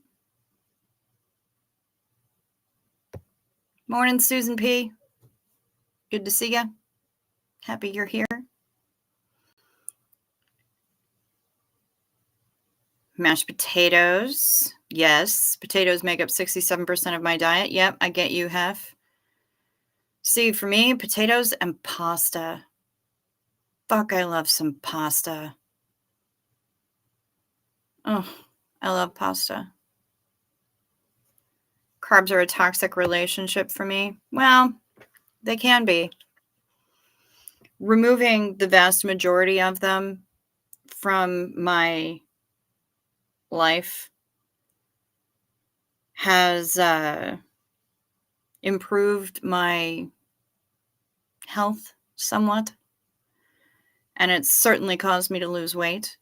S1: Morning, Susan P. Good to see you. Happy you're here. Mashed potatoes. Yes, potatoes make up 67% of my diet. Yep, I get you, Hef. See, for me, potatoes and pasta. Fuck, I love some pasta. Oh, I love pasta. Carbs are a toxic relationship for me. Well, they can be. Removing the vast majority of them from my life has improved my health somewhat. And it's certainly caused me to lose weight.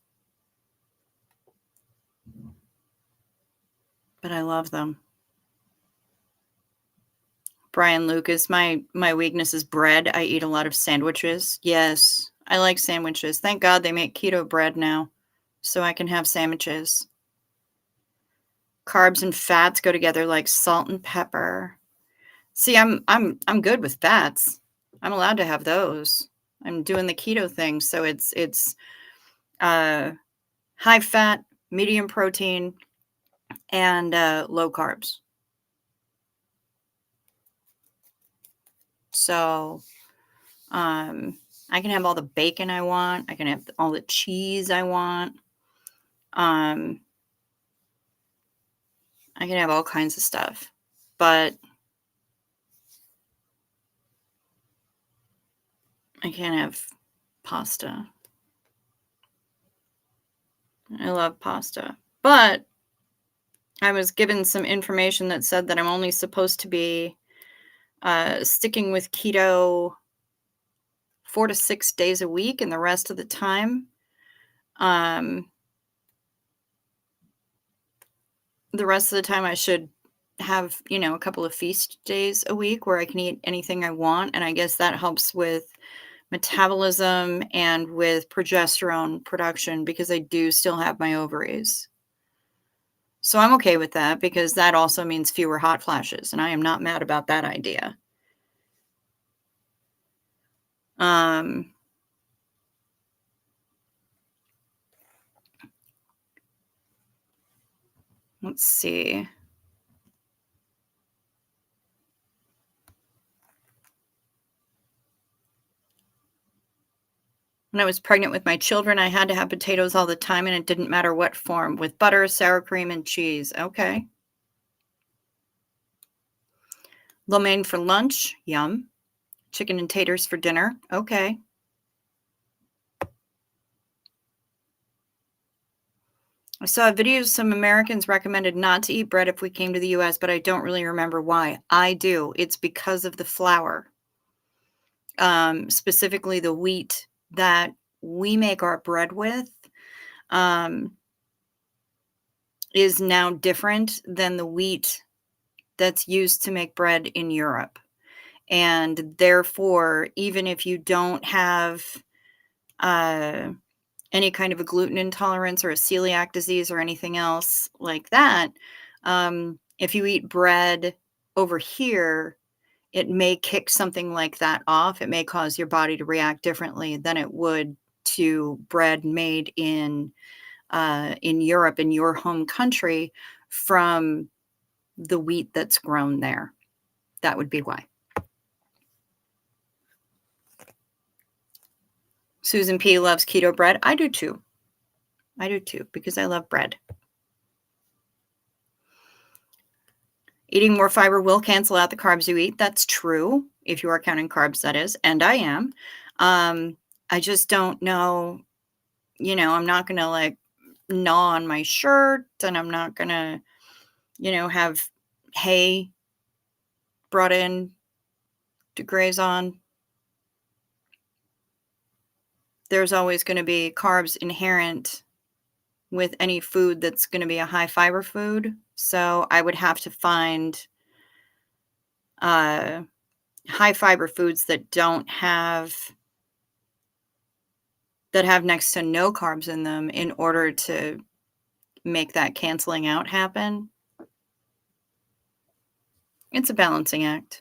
S1: But I love them. Brian Lucas, my weakness is bread. I eat a lot of sandwiches. Yes, I like sandwiches. Thank God they make keto bread now, so I can have sandwiches. Carbs and fats go together like salt and pepper. See, I'm good with fats. I'm allowed to have those. I'm doing the keto thing, so it's high fat, medium protein, and low carbs. So, I can have all the bacon I want. I can have all the cheese I want. Um, I can have all kinds of stuff, but I can't have pasta. I love pasta. But I was given some information that said that I'm only supposed to be sticking with keto 4 to 6 days a week, and the rest of the time, um, I should have, a couple of feast days a week where I can eat anything I want. And I guess that helps with metabolism and with progesterone production because I do still have my ovaries. So I'm okay with that because that also means fewer hot flashes, and I am not mad about that idea. Um, let's see. When I was pregnant with my children, I had to have potatoes all the time, and it didn't matter what form, with butter, sour cream, and cheese. Okay. Lo mein for lunch. Yum. Chicken and taters for dinner. Okay. I saw a video some Americans recommended not to eat bread if we came to the US, but I don't really remember why. I do. It's because of the flour, specifically the wheat that we make our bread with, um, is now different than the wheat that's used to make bread in Europe. And therefore, even if you don't have uh, any kind of a gluten intolerance or a celiac disease or anything else like that, if you eat bread over here, it may kick something like that off. It may cause your body to react differently than it would to bread made in Europe, in your home country, from the wheat that's grown there. That would be why. Susan P. loves keto bread. I do too. I do too, because I love bread. Eating more fiber will cancel out the carbs you eat. That's true, if you are counting carbs, that is, and I am. I just don't know, I'm not going to like gnaw on my shirt, and I'm not going to, have hay brought in to graze on. There's always going to be carbs inherent with any food that's going to be a high fiber food. So I would have to find high fiber foods that have next to no carbs in them in order to make that canceling out happen. It's a balancing act.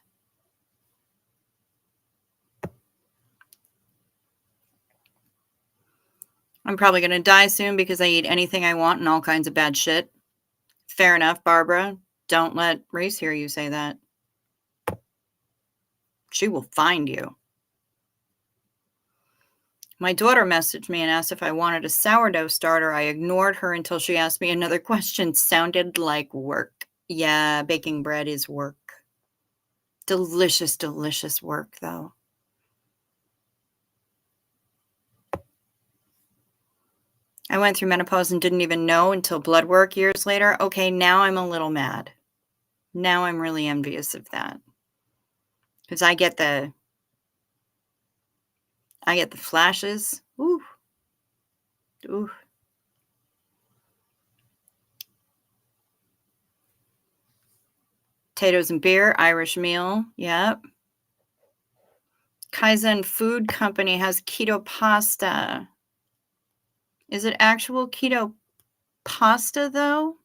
S1: I'm probably going to die soon because I eat anything I want and all kinds of bad shit. Fair enough, Barbara. Don't let Reese hear you say that. She will find you. My daughter messaged me and asked if I wanted a sourdough starter. I ignored her until she asked me another question. Sounded like work. Yeah, baking bread is work. Delicious, delicious work, though. I went through menopause and didn't even know until blood work years later. Okay, now I'm a little mad. Now I'm really envious of that. Because I get the flashes. Ooh. Ooh. Potatoes and beer, Irish meal. Yep. Kaizen Food Company has keto pasta. Is it actual keto pasta, though?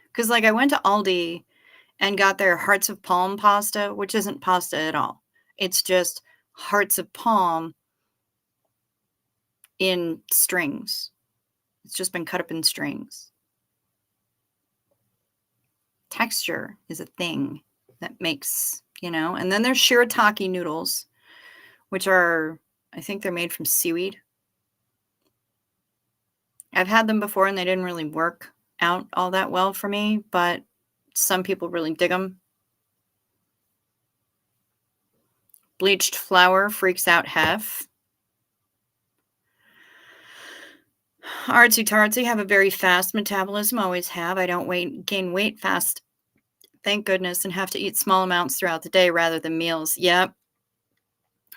S1: Because, like, I went to Aldi and got their hearts of palm pasta, which isn't pasta at all. It's just hearts of palm in strings. It's just been cut up in strings. Texture is a thing that makes And then there's shirataki noodles, which are, I think they're made from seaweed. I've had them before and they didn't really work out all that well for me, but some people really dig them. Bleached flour freaks out Hef. Artsy Tartsy have a very fast metabolism, always have. I don't gain weight fast, thank goodness, and have to eat small amounts throughout the day rather than meals. Yep.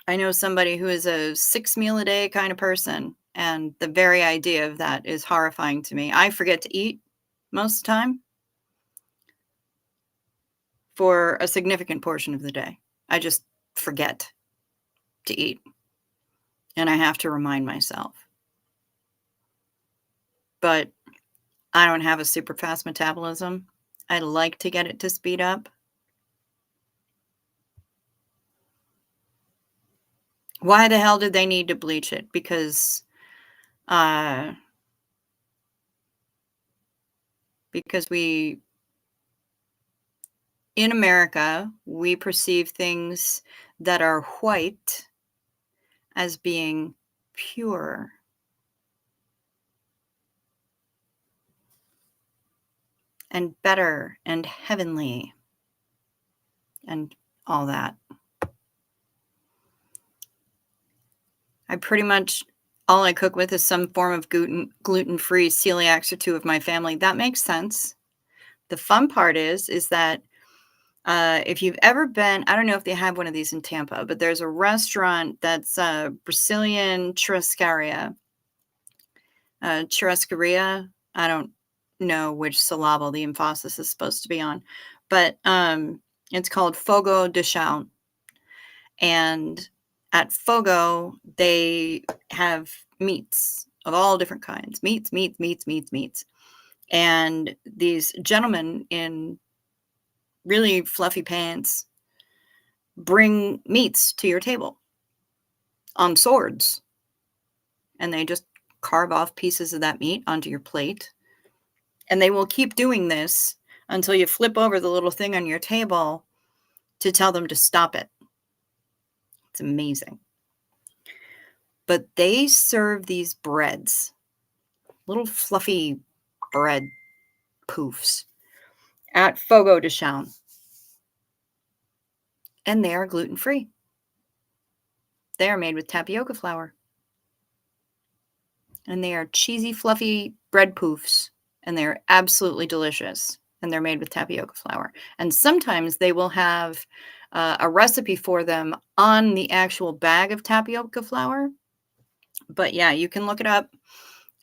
S1: I know somebody who is a 6 meal a day kind of person, and the very idea of that is horrifying to me. I forget to eat most of the time for a significant portion of the day. I just forget to eat, and I have to remind myself. But I don't have a super fast metabolism. I like to get it to speed up. Why the hell did they need to bleach it? Because we, in America, we perceive things that are white as being pure. And better and heavenly and all that. I pretty much, all I cook with is some form of gluten-free. Celiacs are two of my family. That makes sense. The fun part is that if you've ever been, I don't know if they have one of these in Tampa, but there's a restaurant that's Brazilian churrascaria. Churrascaria, I don't know which syllable the emphasis is supposed to be on, but it's called Fogo de Chão. And at Fogo, they have meats of all different kinds. Meats. And these gentlemen in really fluffy pants bring meats to your table on swords. And they just carve off pieces of that meat onto your plate. And they will keep doing this until you flip over the little thing on your table to tell them to stop it. It's amazing. But they serve these breads, little fluffy bread poofs, at Fogo de Chão. And they are gluten-free. They are made with tapioca flour. And they are cheesy, fluffy bread poofs. And they're absolutely delicious. And they're made with tapioca flour. And sometimes they will have a recipe for them on the actual bag of tapioca flour. But yeah, you can look it up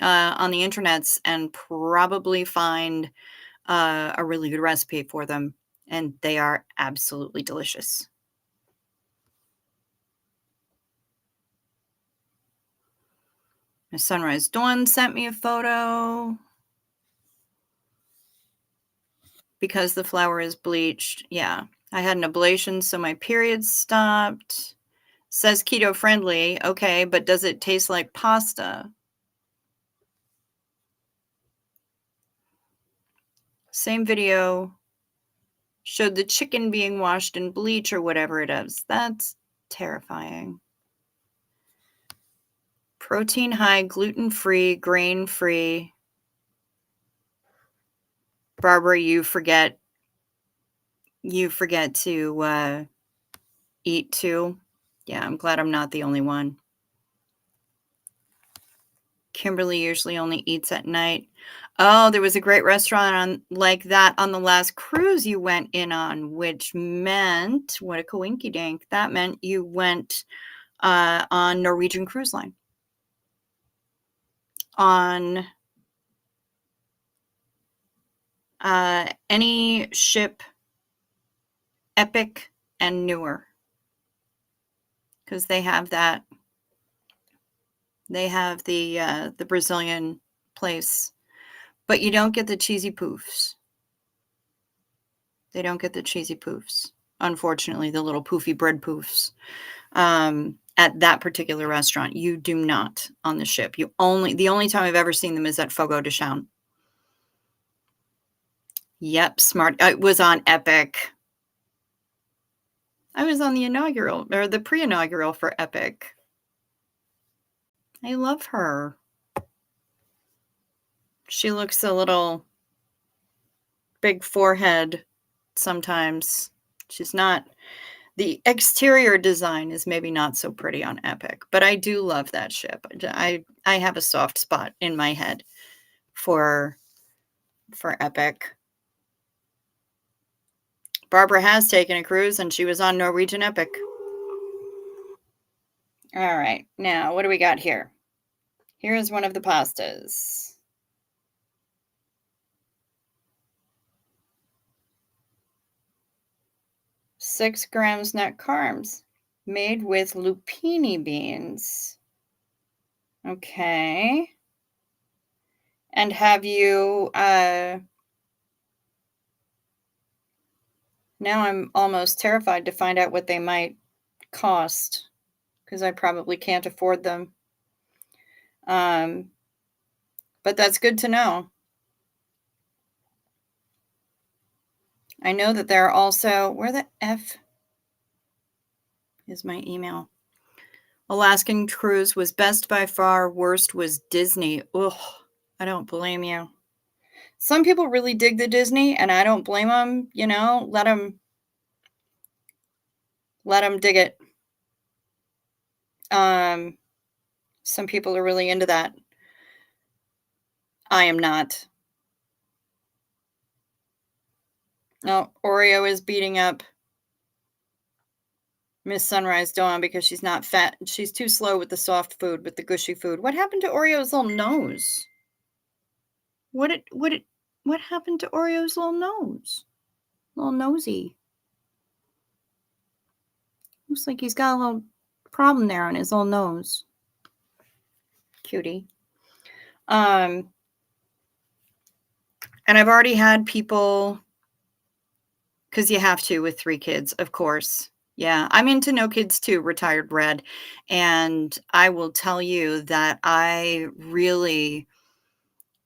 S1: on the internets and probably find a really good recipe for them. And they are absolutely delicious. My Sunrise Dawn sent me a photo. Because the flour is bleached. Yeah. I had an ablation, so my period stopped. Says keto friendly. Okay, but does it taste like pasta? Same video showed the chicken being washed in bleach or whatever it is. That's terrifying. Protein high, gluten-free, grain-free. Barbara, you forget to eat too. Yeah, I'm glad I'm not the only one. Kimberly usually only eats at night. Oh, there was a great restaurant like that on the last cruise you went in on, which meant, what a coinky dink, that meant you went on Norwegian Cruise Line. On any ship, Epic and newer, because they have that. They have the Brazilian place, but you don't get the cheesy poofs. They don't get the cheesy poofs. Unfortunately, the little poofy bread poofs. At that particular restaurant, you do not on the ship. The only time I've ever seen them is at Fogo de Chão. Yep, smart. It was on Epic. I was on the inaugural or the pre-inaugural for Epic. I love her. She looks a little big forehead sometimes. She's not the exterior design is maybe not so pretty on Epic, but I do love that ship. I have a soft spot in my head for Epic. Barbara has taken a cruise and she was on Norwegian Epic. All right, now what do we got here? Here's one of the pastas. Six grams net carbs, made with lupini beans. Okay. And have you, now I'm almost terrified to find out what they might cost because I probably can't afford them. But that's good to know. I know that there are also, where the F is my email? Alaskan cruise was best by far, worst was Disney. Ugh, I don't blame you. Some people really dig the Disney, and I don't blame them. You know, let them dig it. Some people are really into that. I am not. No, Oreo is beating up Miss Sunrise Dawn because she's not fat. She's too slow with the soft food, with the gushy food. What happened to Oreo's little nose? What happened to Oreo's little nose? Little nosy. Looks like he's got a little problem there on his little nose. Cutie. And I've already had people, because you have to with 3 kids, of course. Yeah, I'm into no kids too, retired bred. And I will tell you that I really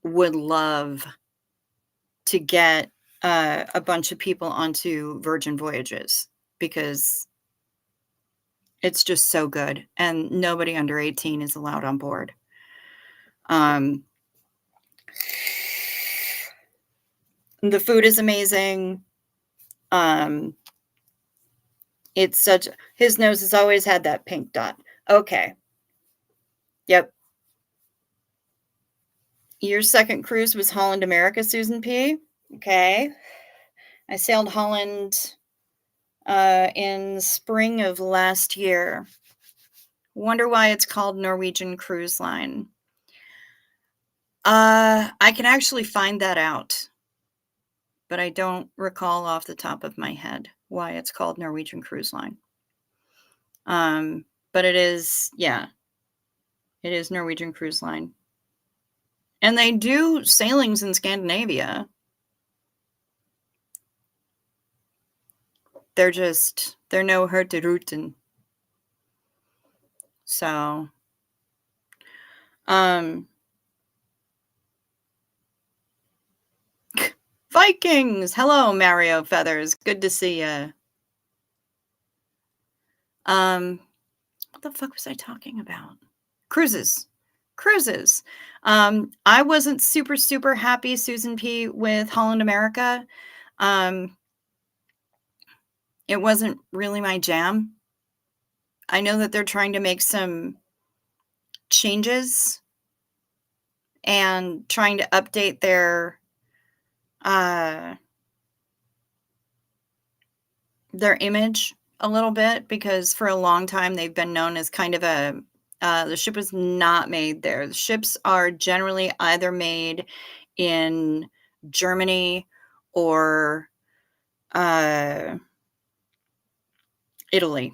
S1: would love to get a bunch of people onto Virgin Voyages because it's just so good. And nobody under 18 is allowed on board. The food is amazing. It's such, his nose has always had that pink dot. Okay. Yep. Your second cruise was Holland America, Susan P. Okay. I sailed Holland in spring of last year. Wonder why it's called Norwegian Cruise Line. I can actually find that out, but I don't recall off the top of my head why it's called Norwegian Cruise Line. But it is, yeah, it is Norwegian Cruise Line. And they do sailings in Scandinavia. They're no Hurtigruten. So, Vikings. Hello, Mario Feathers. Good to see you. What the fuck was I talking about? Cruises. I wasn't super happy, Susan P, with Holland America. It wasn't really my jam. I know that they're trying to make some changes and trying to update their image a little bit because for a long time they've been known as kind of a the ship was not made there. The ships are generally either made in Germany or Italy.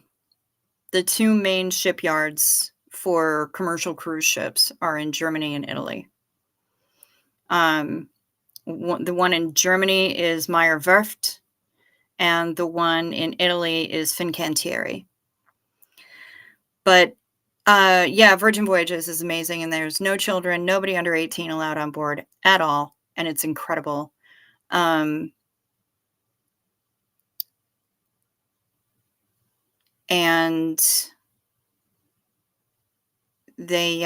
S1: The 2 main shipyards for commercial cruise ships are in Germany and Italy. The one in Germany is Meyer Werft, and the one in Italy is Fincantieri. But yeah, Virgin Voyages is amazing, and there's no children, nobody under 18 allowed on board at all, and it's incredible. and they,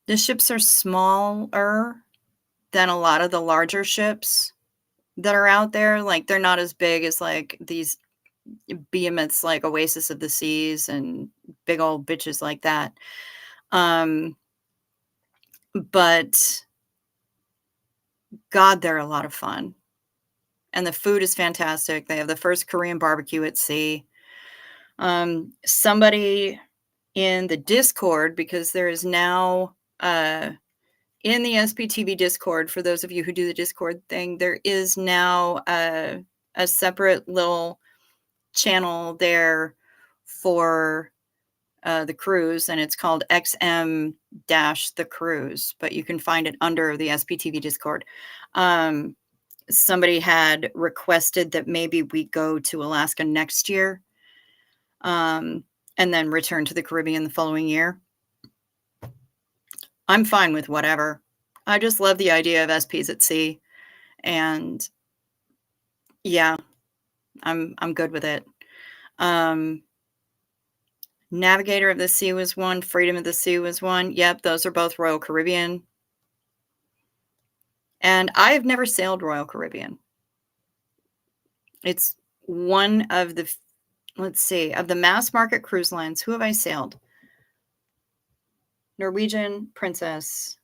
S1: the ships are smaller than a lot of the larger ships that are out there. Like, they're not as big as, like, these behemoths like Oasis of the Seas and big old bitches like that. Um, but God, they're a lot of fun. And the food is fantastic. They have the first Korean barbecue at sea. Somebody in the Discord, because there is now in the SPTV Discord, for those of you who do the Discord thing, there is now a separate little channel there for the cruise, and it's called XM dash the cruise, but you can find it under the SPTV Discord. Somebody had requested that maybe we go to Alaska next year, and then return to the Caribbean the following year. I'm fine with whatever. I just love the idea of SPs at sea, and yeah, I'm good with it. Navigator of the Sea was one, Freedom of the Sea was one. Yep, those are both Royal Caribbean. And I have never sailed Royal Caribbean. It's one of the, let's see, of the mass market cruise lines, who have I sailed? Norwegian, Princess,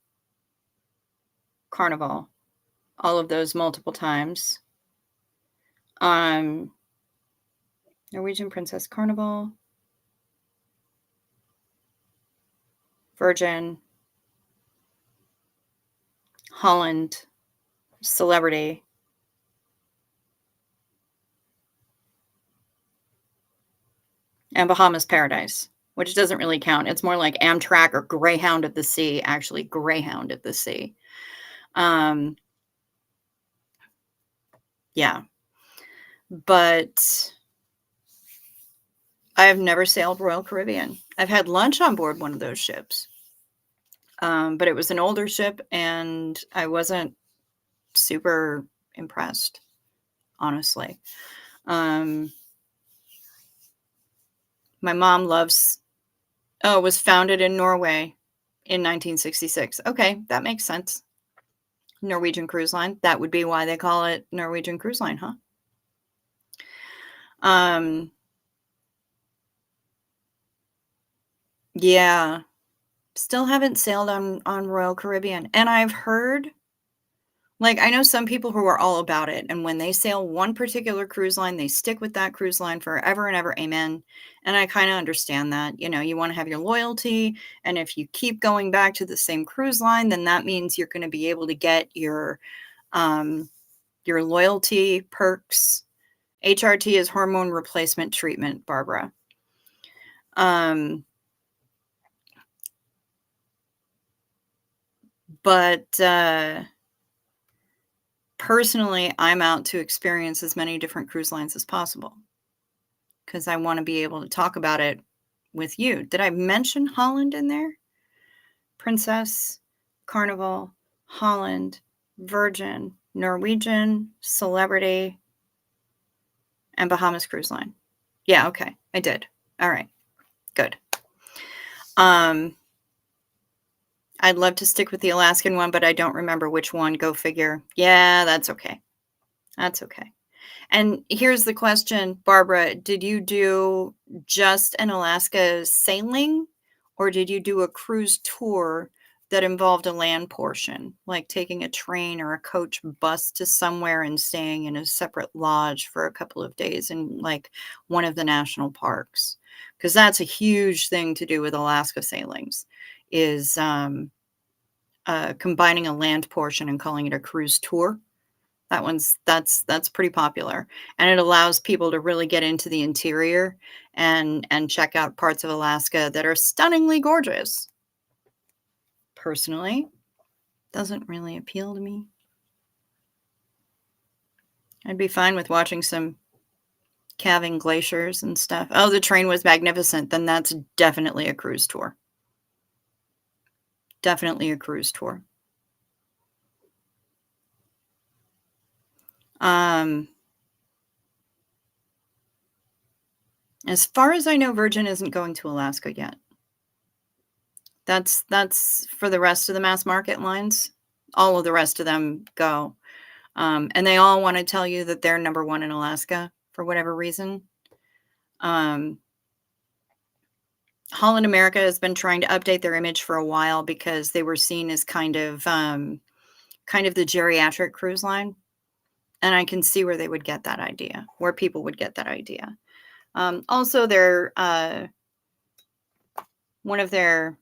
S1: Carnival, all of those multiple times. Norwegian, Princess, Carnival, Virgin, Holland, Celebrity, and Bahamas Paradise, which doesn't really count. It's more like Amtrak or Greyhound of the Sea, actually Greyhound of the Sea. Yeah. But I have never sailed Royal Caribbean. I've had lunch on board one of those ships. But it was an older ship, and I wasn't super impressed, honestly. My mom loves, oh, it was founded in Norway in 1966. Okay, that makes sense. Norwegian Cruise Line. That would be why they call it Norwegian Cruise Line, huh? Yeah. Still haven't sailed on Royal Caribbean. And I've heard, like, I know some people who are all about it, and when they sail one particular cruise line, they stick with that cruise line forever and ever, amen. And I kind of understand that. You know, you want to have your loyalty, and if you keep going back to the same cruise line, then that means you're going to be able to get your loyalty perks. HRT is hormone replacement treatment, Barbara. But personally, I'm out to experience as many different cruise lines as possible because I want to be able to talk about it with you. Did I mention Holland in there? Princess, Carnival, Holland, Virgin, Norwegian, Celebrity, and Bahamas Cruise Line. Yeah, okay, I did. All right, good. I'd love to stick with the Alaskan one, but I don't remember which one. Go figure. Yeah, that's okay. That's okay. And here's the question, Barbara, did you do just an Alaska sailing, or did you do a cruise tour that involved a land portion, like taking a train or a coach bus to somewhere and staying in a separate lodge for a couple of days in like one of the national parks? Because that's a huge thing to do with Alaska sailings, is combining a land portion and calling it a cruise tour. That's pretty popular, and it allows people to really get into the interior and check out parts of Alaska that are stunningly gorgeous. Personally, doesn't really appeal to me. I'd be fine with watching some calving glaciers and stuff. Oh, the train was magnificent. Then that's definitely a cruise tour. Definitely a cruise tour. As far as I know, Virgin isn't going to Alaska yet. That's for the rest of the mass market lines. All of the rest of them go. And they all wanna tell you that they're number 1 in Alaska for whatever reason. Um, Holland America has been trying to update their image for a while because they were seen as kind of the geriatric cruise line, and I can see where they would get that idea, where people would get that idea. Also, one of their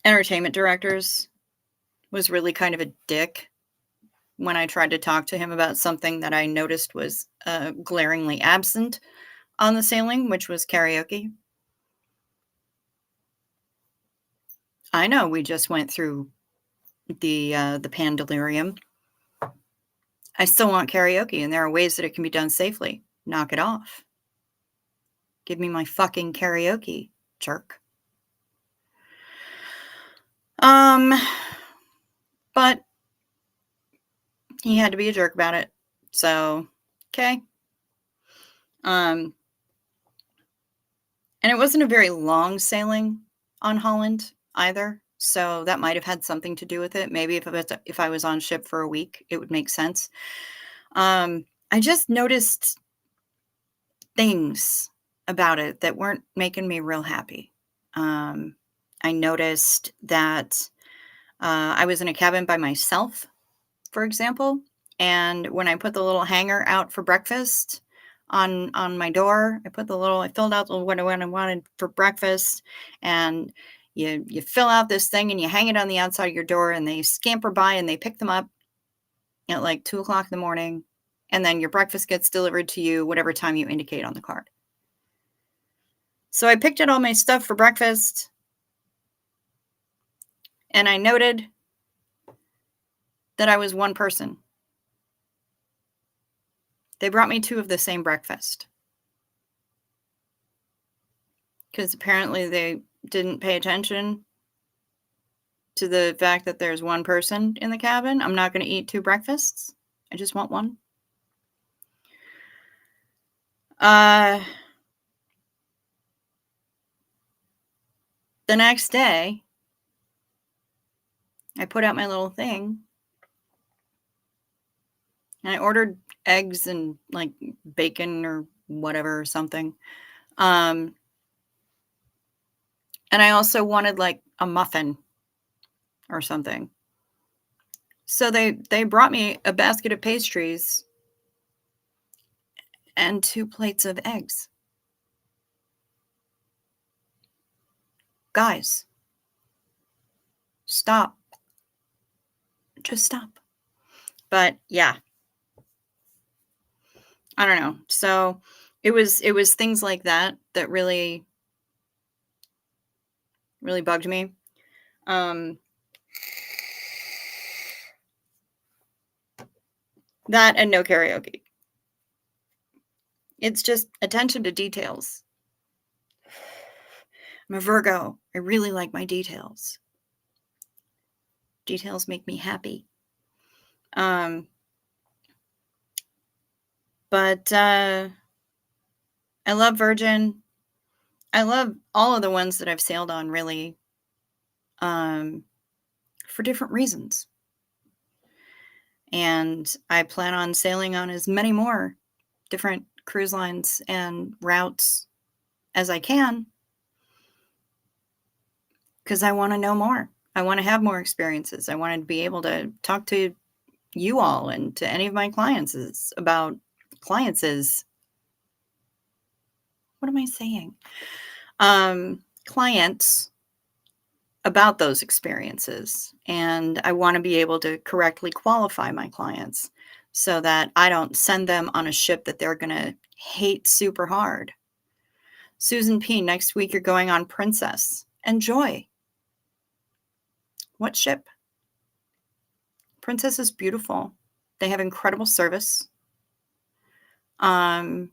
S1: entertainment directors was really kind of a dick when I tried to talk to him about something that I noticed was glaringly absent on the sailing, which was karaoke. I know we just went through the Pandelirium. I still want karaoke, and there are ways that it can be done safely. Knock it off. Give me my fucking karaoke, jerk. But he had to be a jerk about it. So, okay. And it wasn't a very long sailing on Holland either. So that might have had something to do with it. Maybe if I was on ship for a week, it would make sense. I just noticed things about it that weren't making me real happy. I noticed that I was in a cabin by myself, for example, and when I put the little hanger out for breakfast on my door, I filled out what I wanted for breakfast, and you fill out this thing and you hang it on the outside of your door, and they scamper by and they pick them up at like 2 o'clock in the morning, and then your breakfast gets delivered to you whatever time you indicate on the card. So I picked out all my stuff for breakfast, and I noted that I was one person. They brought me 2 of the same breakfast. Because apparently they didn't pay attention to the fact that there's one person in the cabin. I'm not gonna eat 2 breakfasts. I just want 1. The next day, I put out my little thing, and I ordered eggs and, like, bacon or whatever or something. And I also wanted, like, a muffin or something. So they brought me a basket of pastries and 2 plates of eggs. Guys, stop. Just stop. But, yeah. I don't know. So, it was things like that that really really bugged me. Um that and no karaoke. It's just attention to details. I'm a Virgo. I really like my details. Details make me happy. But I love Virgin. I love all of the ones that I've sailed on really, um, for different reasons. And I plan on sailing on as many more different cruise lines and routes as I can because I want to know more. I want to have more experiences. I want to be able to talk to you all and to any of my about clients. What am I saying? Clients about those experiences. And I want to be able to correctly qualify my clients so that I don't send them on a ship that they're going to hate super hard. Susan P., next week you're going on Princess. Enjoy. What ship? Princess is beautiful. They have incredible service. I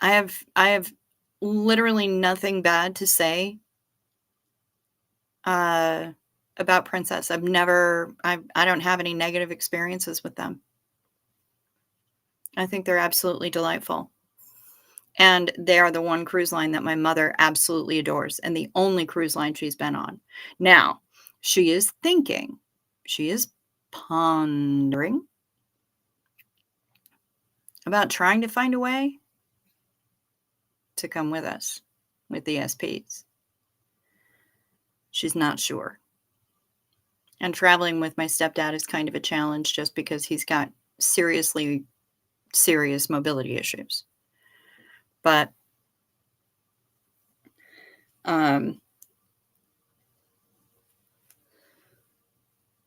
S1: have literally nothing bad to say about Princess. I don't have any negative experiences with them. I think they're absolutely delightful. And they are the one cruise line that my mother absolutely adores and the only cruise line she's been on. Now, she is thinking, she is pondering about trying to find a way to come with us with the SPs. She's not sure. And traveling with my stepdad is kind of a challenge just because he's got seriously serious mobility issues. But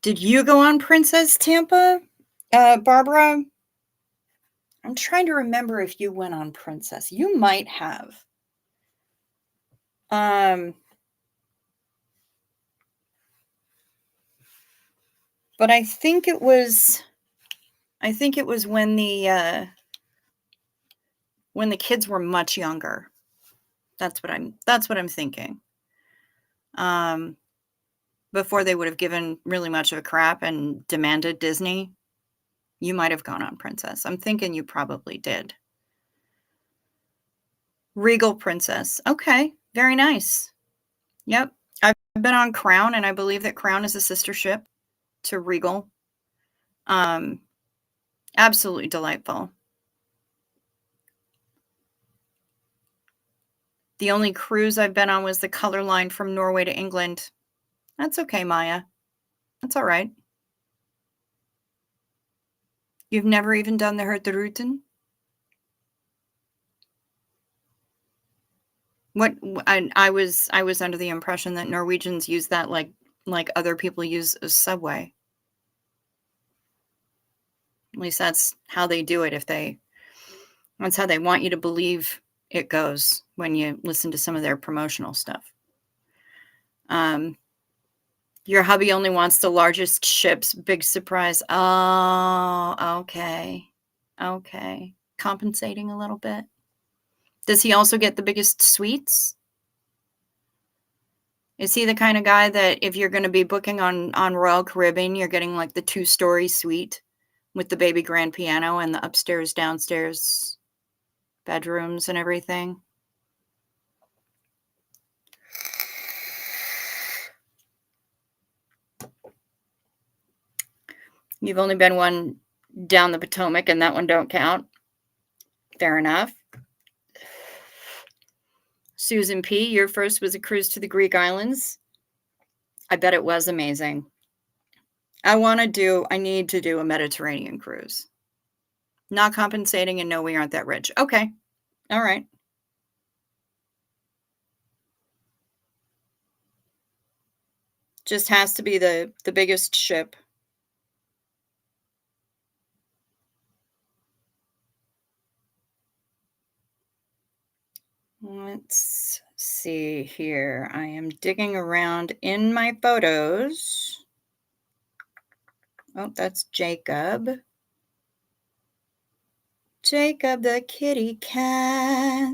S1: did you go on Princess Tampa, Barbara? I'm trying to remember if you went on Princess. You might have. But I think it was when the kids were much younger. That's what I'm thinking. Before they would have given really much of a crap and demanded Disney, you might have gone on Princess. I'm thinking you probably did. Regal Princess. Okay, very nice. Yep. I've been on Crown, and I believe that Crown is a sister ship to Regal. Absolutely delightful. The only cruise I've been on was the Color Line from Norway to England. That's okay, Maya. That's all right. You've never even done the Hurtigruten? What I was under the impression that Norwegians use that like other people use a subway. At least that's how they do it. That's how they want you to believe it goes when you listen to some of their promotional stuff. Your hubby only wants the largest ships. Big surprise. Oh, okay. Okay. Compensating a little bit. Does he also get the biggest suites? Is he the kind of guy that if you're going to be booking on Royal Caribbean, you're getting like the 2-story suite with the baby grand piano and the upstairs, downstairs bedrooms and everything? You've only been one down the Potomac, and that one don't count. Fair enough. Susan P., your first was a cruise to the Greek islands. I bet it was amazing. I need to do a Mediterranean cruise. Not compensating, and no, we aren't that rich. Okay. All right. Just has to be the biggest ship. Let's see here. I am digging around in my photos. Oh, that's Jacob. Jacob the kitty cat.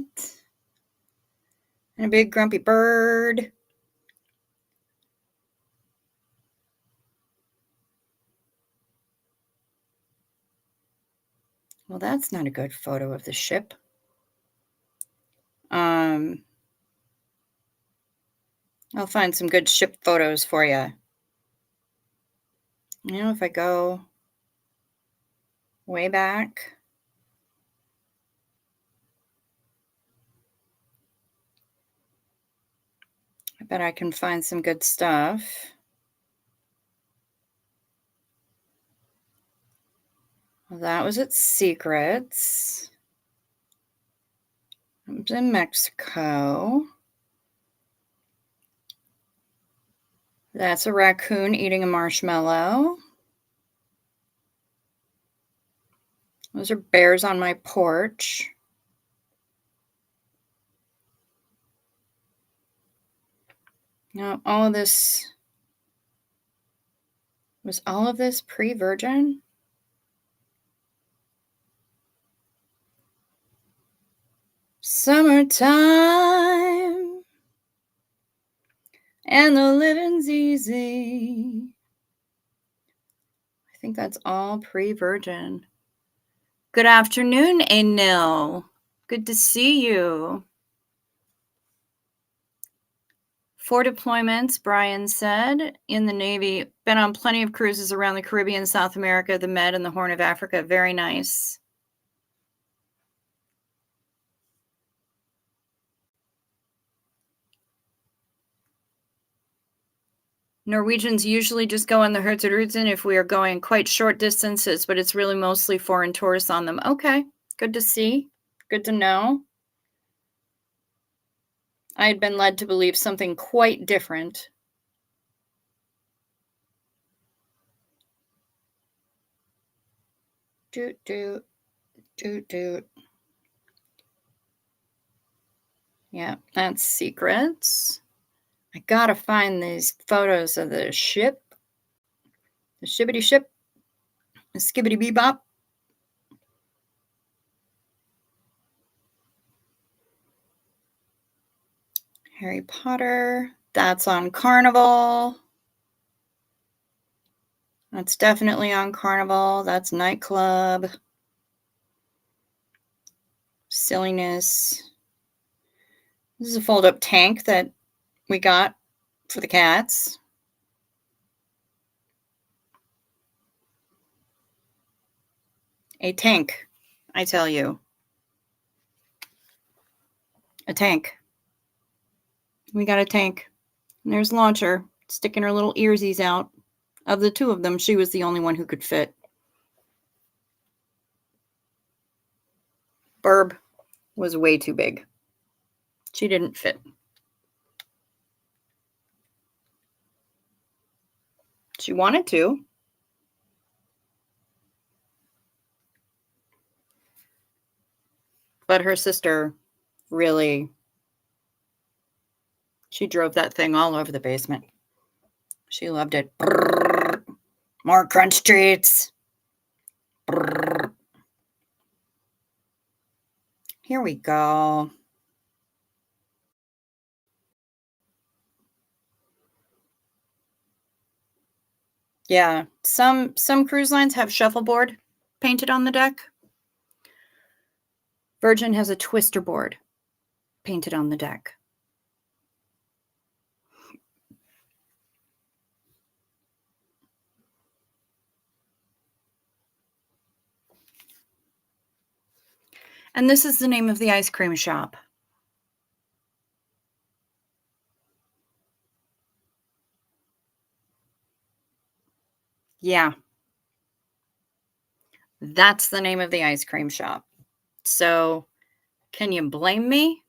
S1: And a big grumpy bird. Well, that's not a good photo of the ship. I'll find some good ship photos for you. You know, if I go way back. I bet I can find some good stuff. Well, that was at Secrets. I was in Mexico. That's a raccoon eating a marshmallow. Those are bears on my porch. Now, all of this, was all of this pre-Virgin? Summertime, and the living's easy. I think that's all pre-Virgin. Good afternoon, Anil. Good to see you. 4 deployments, Brian said, in the Navy. Been on plenty of cruises around the Caribbean, South America, the Med, and the Horn of Africa. Very nice. Norwegians usually just go on the Hurtigruten if we are going quite short distances, but it's really mostly foreign tourists on them. Okay, good to see. Good to know. I had been led to believe something quite different. Doot, doot, doot, doot. Yeah, that's secrets. I gotta find these photos of the ship. The shibbity ship. The skibbity bebop. Harry Potter. That's on Carnival. That's definitely on Carnival. That's nightclub. Silliness. This is a fold-up tank that we got for the cats. A tank, I tell you. A tank. We got a tank. And there's Launcher sticking her little earsies out. Of the two of them, she was the only one who could fit. Burb was way too big. She didn't fit. She wanted to. But her sister really, she drove that thing all over the basement. She loved it. Brrr. More crunch treats. Brrr. Here we go. Yeah, some cruise lines have shuffleboard painted on the deck. Virgin has a twister board painted on the deck. And this is the name of the ice cream shop. Yeah. That's the name of the ice cream shop. So, can you blame me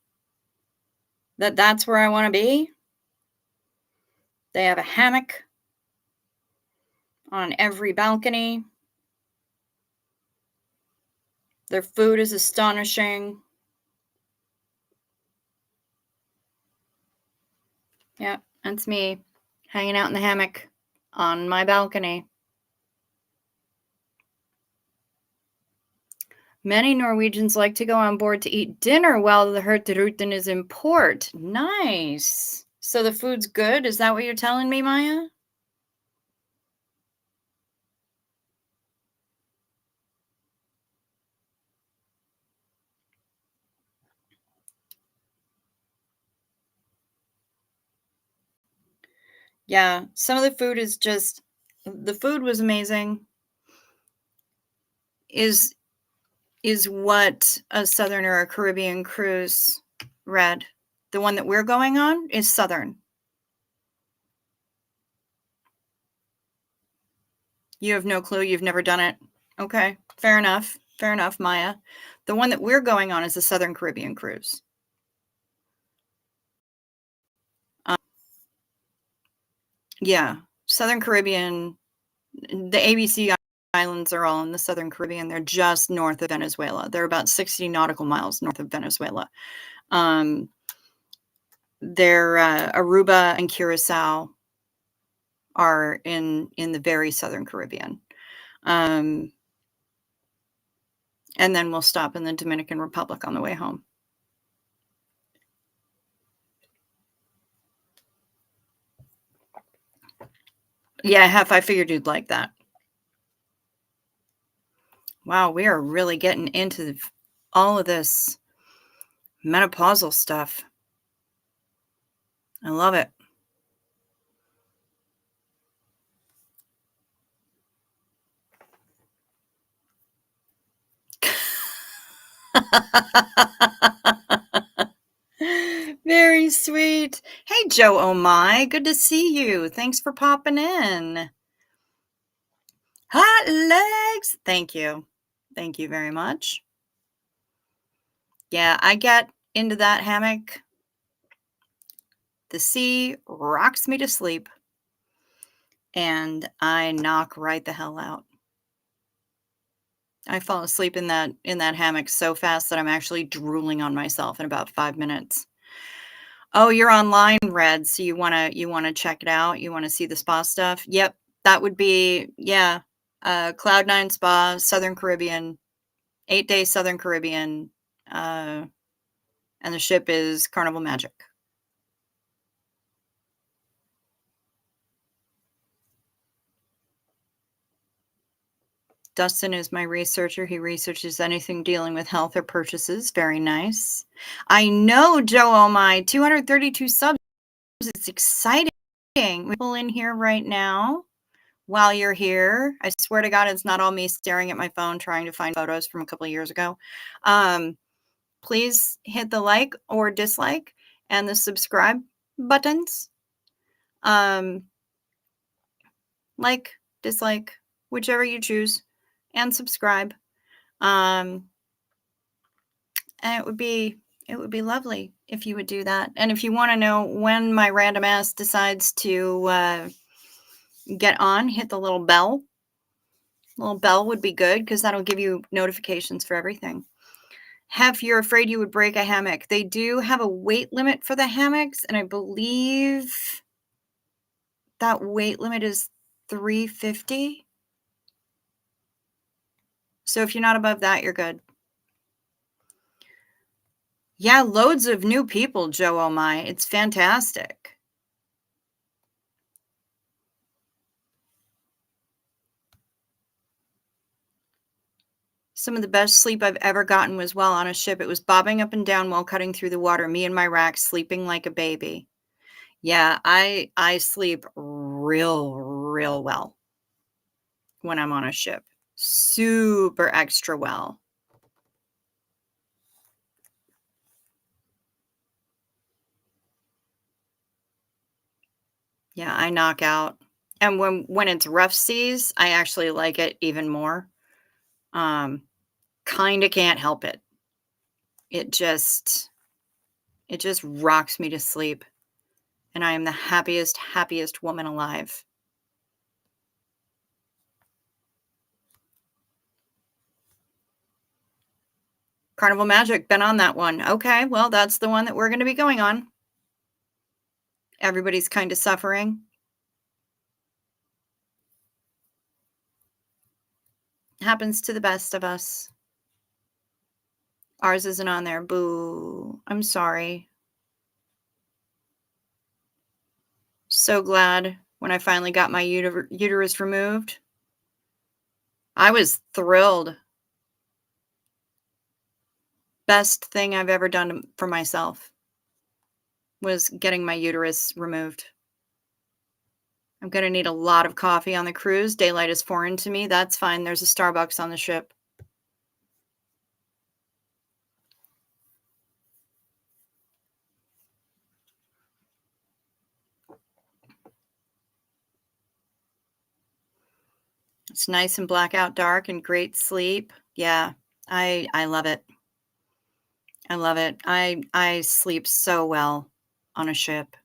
S1: that that's where I want to be? They have a hammock on every balcony. Their food is astonishing. Yeah, that's me hanging out in the hammock on my balcony. Many Norwegians like to go on board to eat dinner while the Hurtigruten is in port. Nice. So the food's good? Is that what you're telling me, Maya? Yeah, some of the food is just, the food was amazing. Is what a Southern or a Caribbean cruise read. The one that we're going on is Southern. You have no clue. You've never done it. Okay, fair enough. Fair enough, Maya. The one that we're going on is the Southern Caribbean cruise. Yeah, Southern Caribbean. The ABC Islands are all in the Southern Caribbean. They're just north of Venezuela. They're about 60 nautical miles north of Venezuela. They're Aruba and Curacao are in the very Southern Caribbean. And then we'll stop in the Dominican Republic on the way home. Yeah, Hef, I figured you'd like that. Wow, we are really getting into all of this Menopausal stuff. I love it. Very sweet. Hey, Joe Oh My, good to see you. Thanks for popping in. Hot legs. Thank you. Thank you very much. Yeah, I get into that hammock. The sea rocks me to sleep, and I knock right the hell out. I fall asleep in that hammock so fast that I'm actually drooling on myself in about 5 minutes. Oh, you're online, Red, so you wanna check it out? You wanna see the spa stuff? Yep, that would be yeah, Cloud9 Spa, Southern Caribbean, 8-day Southern Caribbean, uh, and the ship is Carnival Magic. Dustin is my researcher. He researches anything dealing with health or purchases. Very nice. I know, Joe Oh My, 232 subs. It's exciting. People in here right now while you're here. I swear to God, it's not all me staring at my phone trying to find photos from a couple of years ago. Please hit the like or dislike and the subscribe buttons. Like, dislike, whichever you choose, and subscribe. And it would be lovely if you would do that. And if you want to know when my random ass decides to get on, hit the little bell. Little bell would be good because that'll give you notifications for everything. Hef, you're afraid you would break a hammock. They do have a weight limit for the hammocks, and I believe that weight limit is 350. So if you're not above that, you're good. Yeah, loads of new people, Joe Oh My. It's fantastic. Some of the best sleep I've ever gotten was while on a ship. It was bobbing up and down while cutting through the water, me and my rack sleeping like a baby. Yeah, I sleep real well when I'm on a ship. Super extra well. Yeah, I knock out. And when it's rough seas, I actually like it even more. Kinda can't help it. It just rocks me to sleep, and I am the happiest woman alive. Carnival Magic, been on that one. Okay, well, that's the one that we're gonna be going on. Everybody's kinda suffering. Happens to the best of us. Ours isn't on there. Boo. I'm sorry. So glad when I finally got my uterus removed. I was thrilled. Best thing I've ever done for myself was getting my uterus removed. I'm gonna need a lot of coffee on the cruise. Daylight is foreign to me. That's fine. There's a Starbucks on the ship. It's nice and blackout dark and great sleep. Yeah, I love it. I love it. I sleep so well on a ship.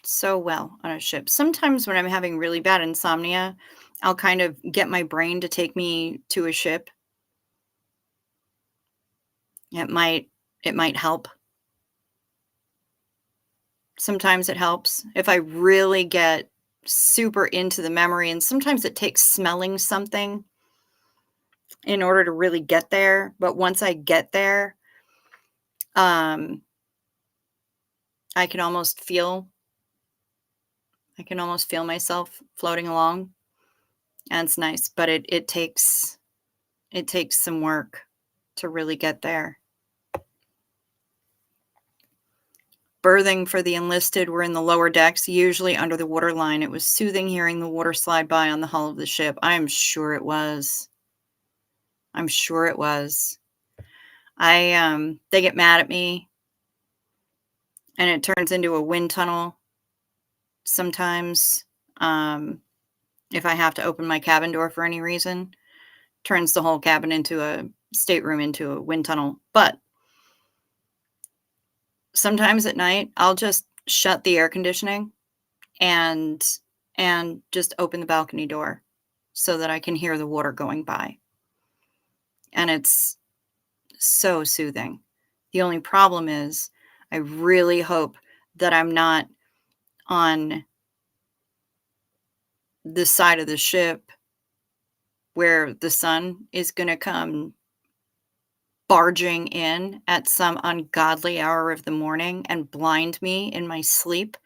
S1: So well on a ship. Sometimes when I'm having really bad insomnia, I'll kind of get my brain to take me to a ship. It might help. Sometimes it helps. If I really get super into the memory, and sometimes it takes smelling something in order to really get there, but once I get there, um, I can almost feel myself floating along, and it's nice, but it takes some work to really get there. Berthing for the enlisted were in the lower decks, usually under the waterline. It was soothing hearing the water slide by on the hull of the ship. I'm sure it was. I'm sure it was. They get mad at me, and it turns into a wind tunnel sometimes. If I have to open my cabin door for any reason, turns the whole cabin into a stateroom into a wind tunnel. But sometimes at night, I'll just shut the air conditioning and just open the balcony door so that I can hear the water going by. And it's so soothing. The only problem is I really hope that I'm not on the side of the ship where the sun is going to come barging in at some ungodly hour of the morning and blind me in my sleep,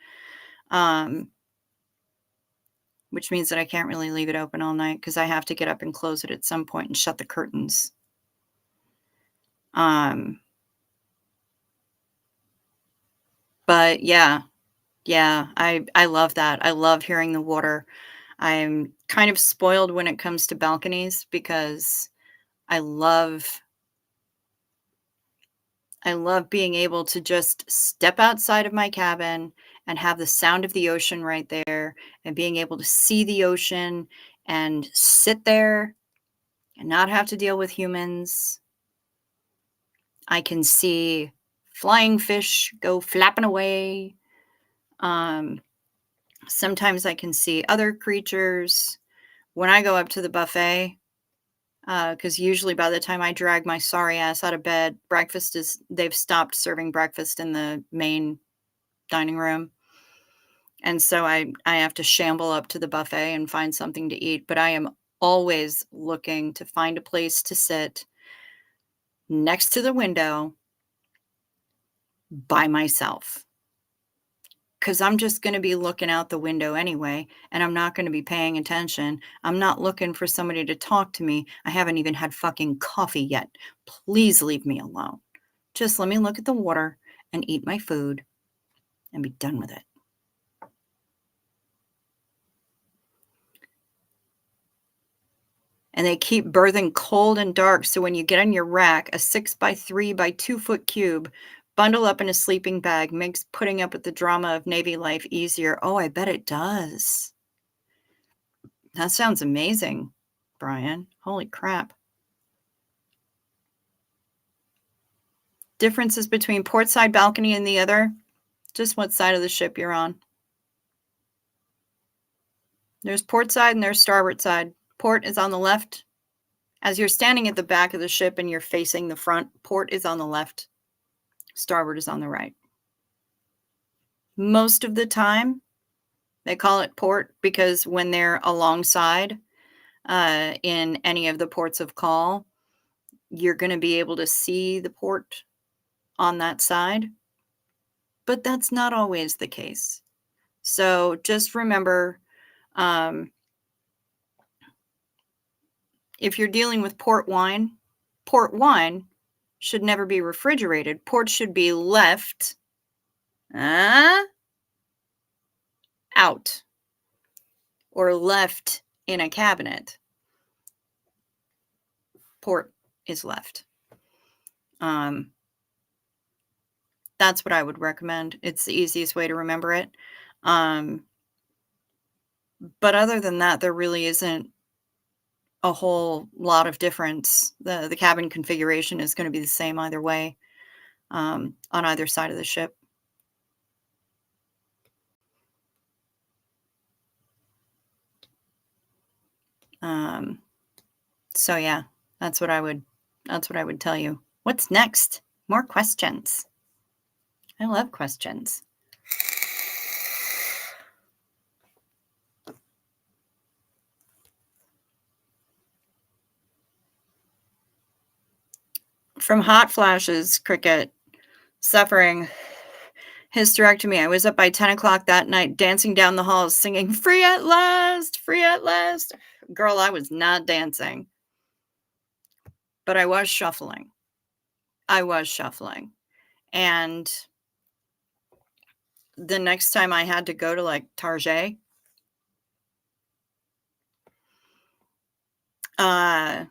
S1: which means that I can't really leave it open all night because I have to get up and close it at some point and shut the curtains. But yeah, I love that. I love hearing the water. I'm kind of spoiled when it comes to balconies because I love being able to just step outside of my cabin and have the sound of the ocean right there and being able to see the ocean and sit there and not have to deal with humans. I can see flying fish go flapping away. Sometimes I can see other creatures. When I go up to the buffet, because usually by the time I drag my sorry ass out of bed, they've stopped serving breakfast in the main dining room. And so I have to shamble up to the buffet and find something to eat. But I am always looking to find a place to sit next to the window by myself. Because I'm just going to be looking out the window anyway, and I'm not going to be paying attention. I'm not looking for somebody to talk to me. I haven't even had fucking coffee yet. Please leave me alone. Just let me look at the water and eat my food and be done with it. And they keep berthing cold and dark, so when you get on your rack, a 6x3 by 2 foot cube, bundle up in a sleeping bag makes putting up with the drama of Navy life easier. Oh, I bet it does. That sounds amazing, Brian. Holy crap. Differences between port side balcony and the other? Just what side of the ship you're on. There's port side and there's starboard side. Port is on the left. As you're standing at the back of the ship and you're facing the front, port is on the left. Starboard is on the right. Most of the time, they call it port because when they're alongside in any of the ports of call, you're going to be able to see the port on that side. But that's not always the case. So just remember, if you're dealing with port wine should never be refrigerated. Port should be left out or left in a cabinet. Port is left. That's what I would recommend. It's the easiest way to remember it. But other than that, there really isn't a whole lot of difference. The cabin configuration is going to be the same either way, on either side of the ship. So yeah, that's what I would tell you. What's next? More questions. I love questions. From hot flashes, Cricket, suffering hysterectomy. I was up by 10 o'clock that night, dancing down the halls, singing, "Free at last, free at last." Girl, I was not dancing, but I was shuffling. I was shuffling. And the next time I had to go to, like, Target, uh,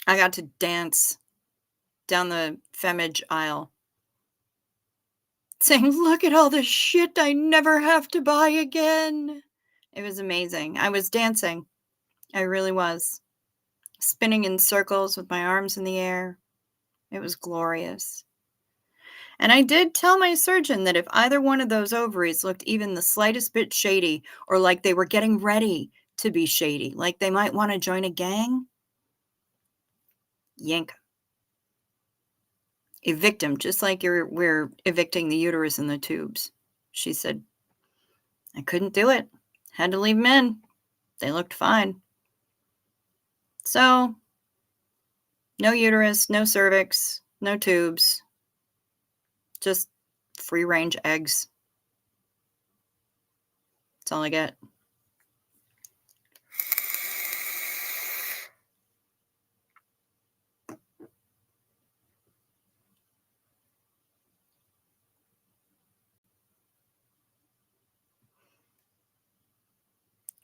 S1: I got to dance down the Femage aisle saying, "Look at all the shit I never have to buy again." It was amazing. I was dancing. I really was. Spinning in circles with my arms in the air. It was glorious. And I did tell my surgeon that if either one of those ovaries looked even the slightest bit shady or like they were getting ready to be shady, like they might want to join a gang, yank. Evict them, just like we're evicting the uterus and the tubes. She said, I couldn't do it. Had to leave them in. They looked fine. So, no uterus, no cervix, no tubes, just free range eggs. That's all I get.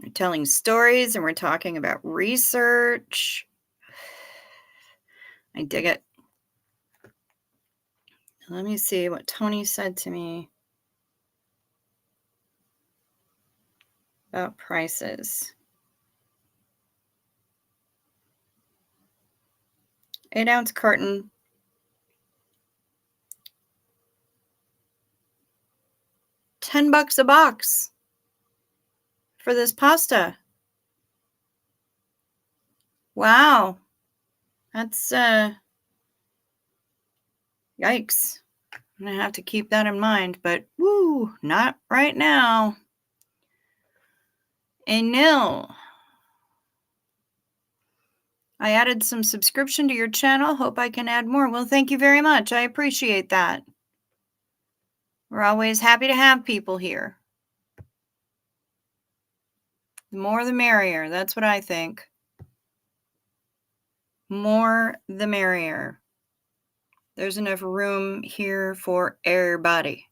S1: We're telling stories and we're talking about research. I dig it. Let me see what Tony said to me about prices. 8-ounce carton. $10 a box for this pasta. Wow. That's yikes. I'm gonna have to keep that in mind, but woo, not right now. A nil. I added some subscription to your channel. Hope I can add more. Well, thank you very much. I appreciate that. We're always happy to have people here. The more the merrier. That's what I think. More the merrier. There's enough room here for everybody.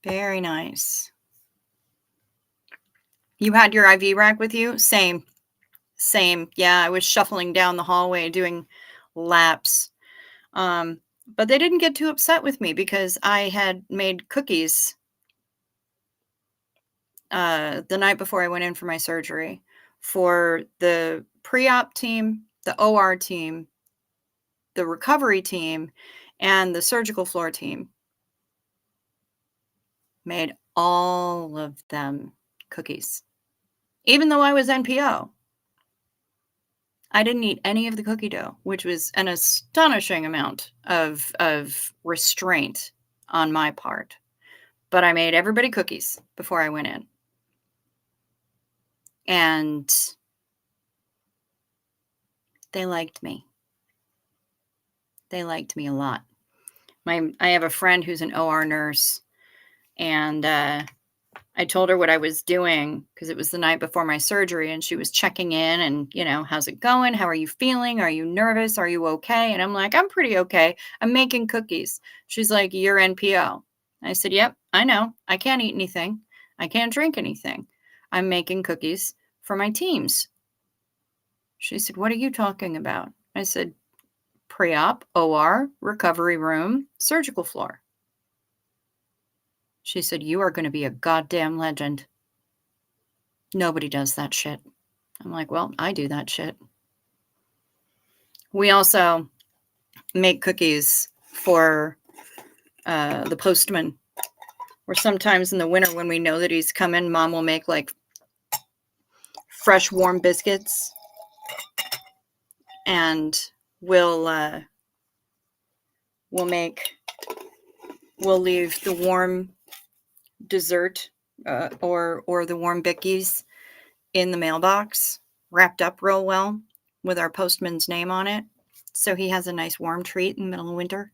S1: Very nice. You had your IV rack with you? Same. Yeah, I was shuffling down the hallway doing laps. But they didn't get too upset with me because I had made cookies the night before I went in for my surgery for the pre-op team, the OR team, the recovery team, and the surgical floor team. Made all of them cookies. Even though I was NPO, I didn't eat any of the cookie dough, which was an astonishing amount of restraint on my part. But I made everybody cookies before I went in. And they liked me. They liked me a lot. I have a friend who's an OR nurse, and I told her what I was doing because it was the night before my surgery, and she was checking in and, how's it going? How are you feeling? Are you nervous? Are you okay? And I'm like, I'm pretty okay. I'm making cookies. She's like, you're NPO. I said, yep, I know. I can't eat anything. I can't drink anything. I'm making cookies for my teams. She said, what are you talking about? I said, pre-op, OR, recovery room, surgical floor. She said, you are going to be a goddamn legend. Nobody does that shit. I'm like, well, I do that shit. We also make cookies for the postman. Or sometimes in the winter when we know that he's coming, Mom will make like fresh warm biscuits. And we'll leave the warm dessert or the warm bickies in the mailbox, wrapped up real well with our postman's name on it. so he has a nice warm treat in the middle of winter.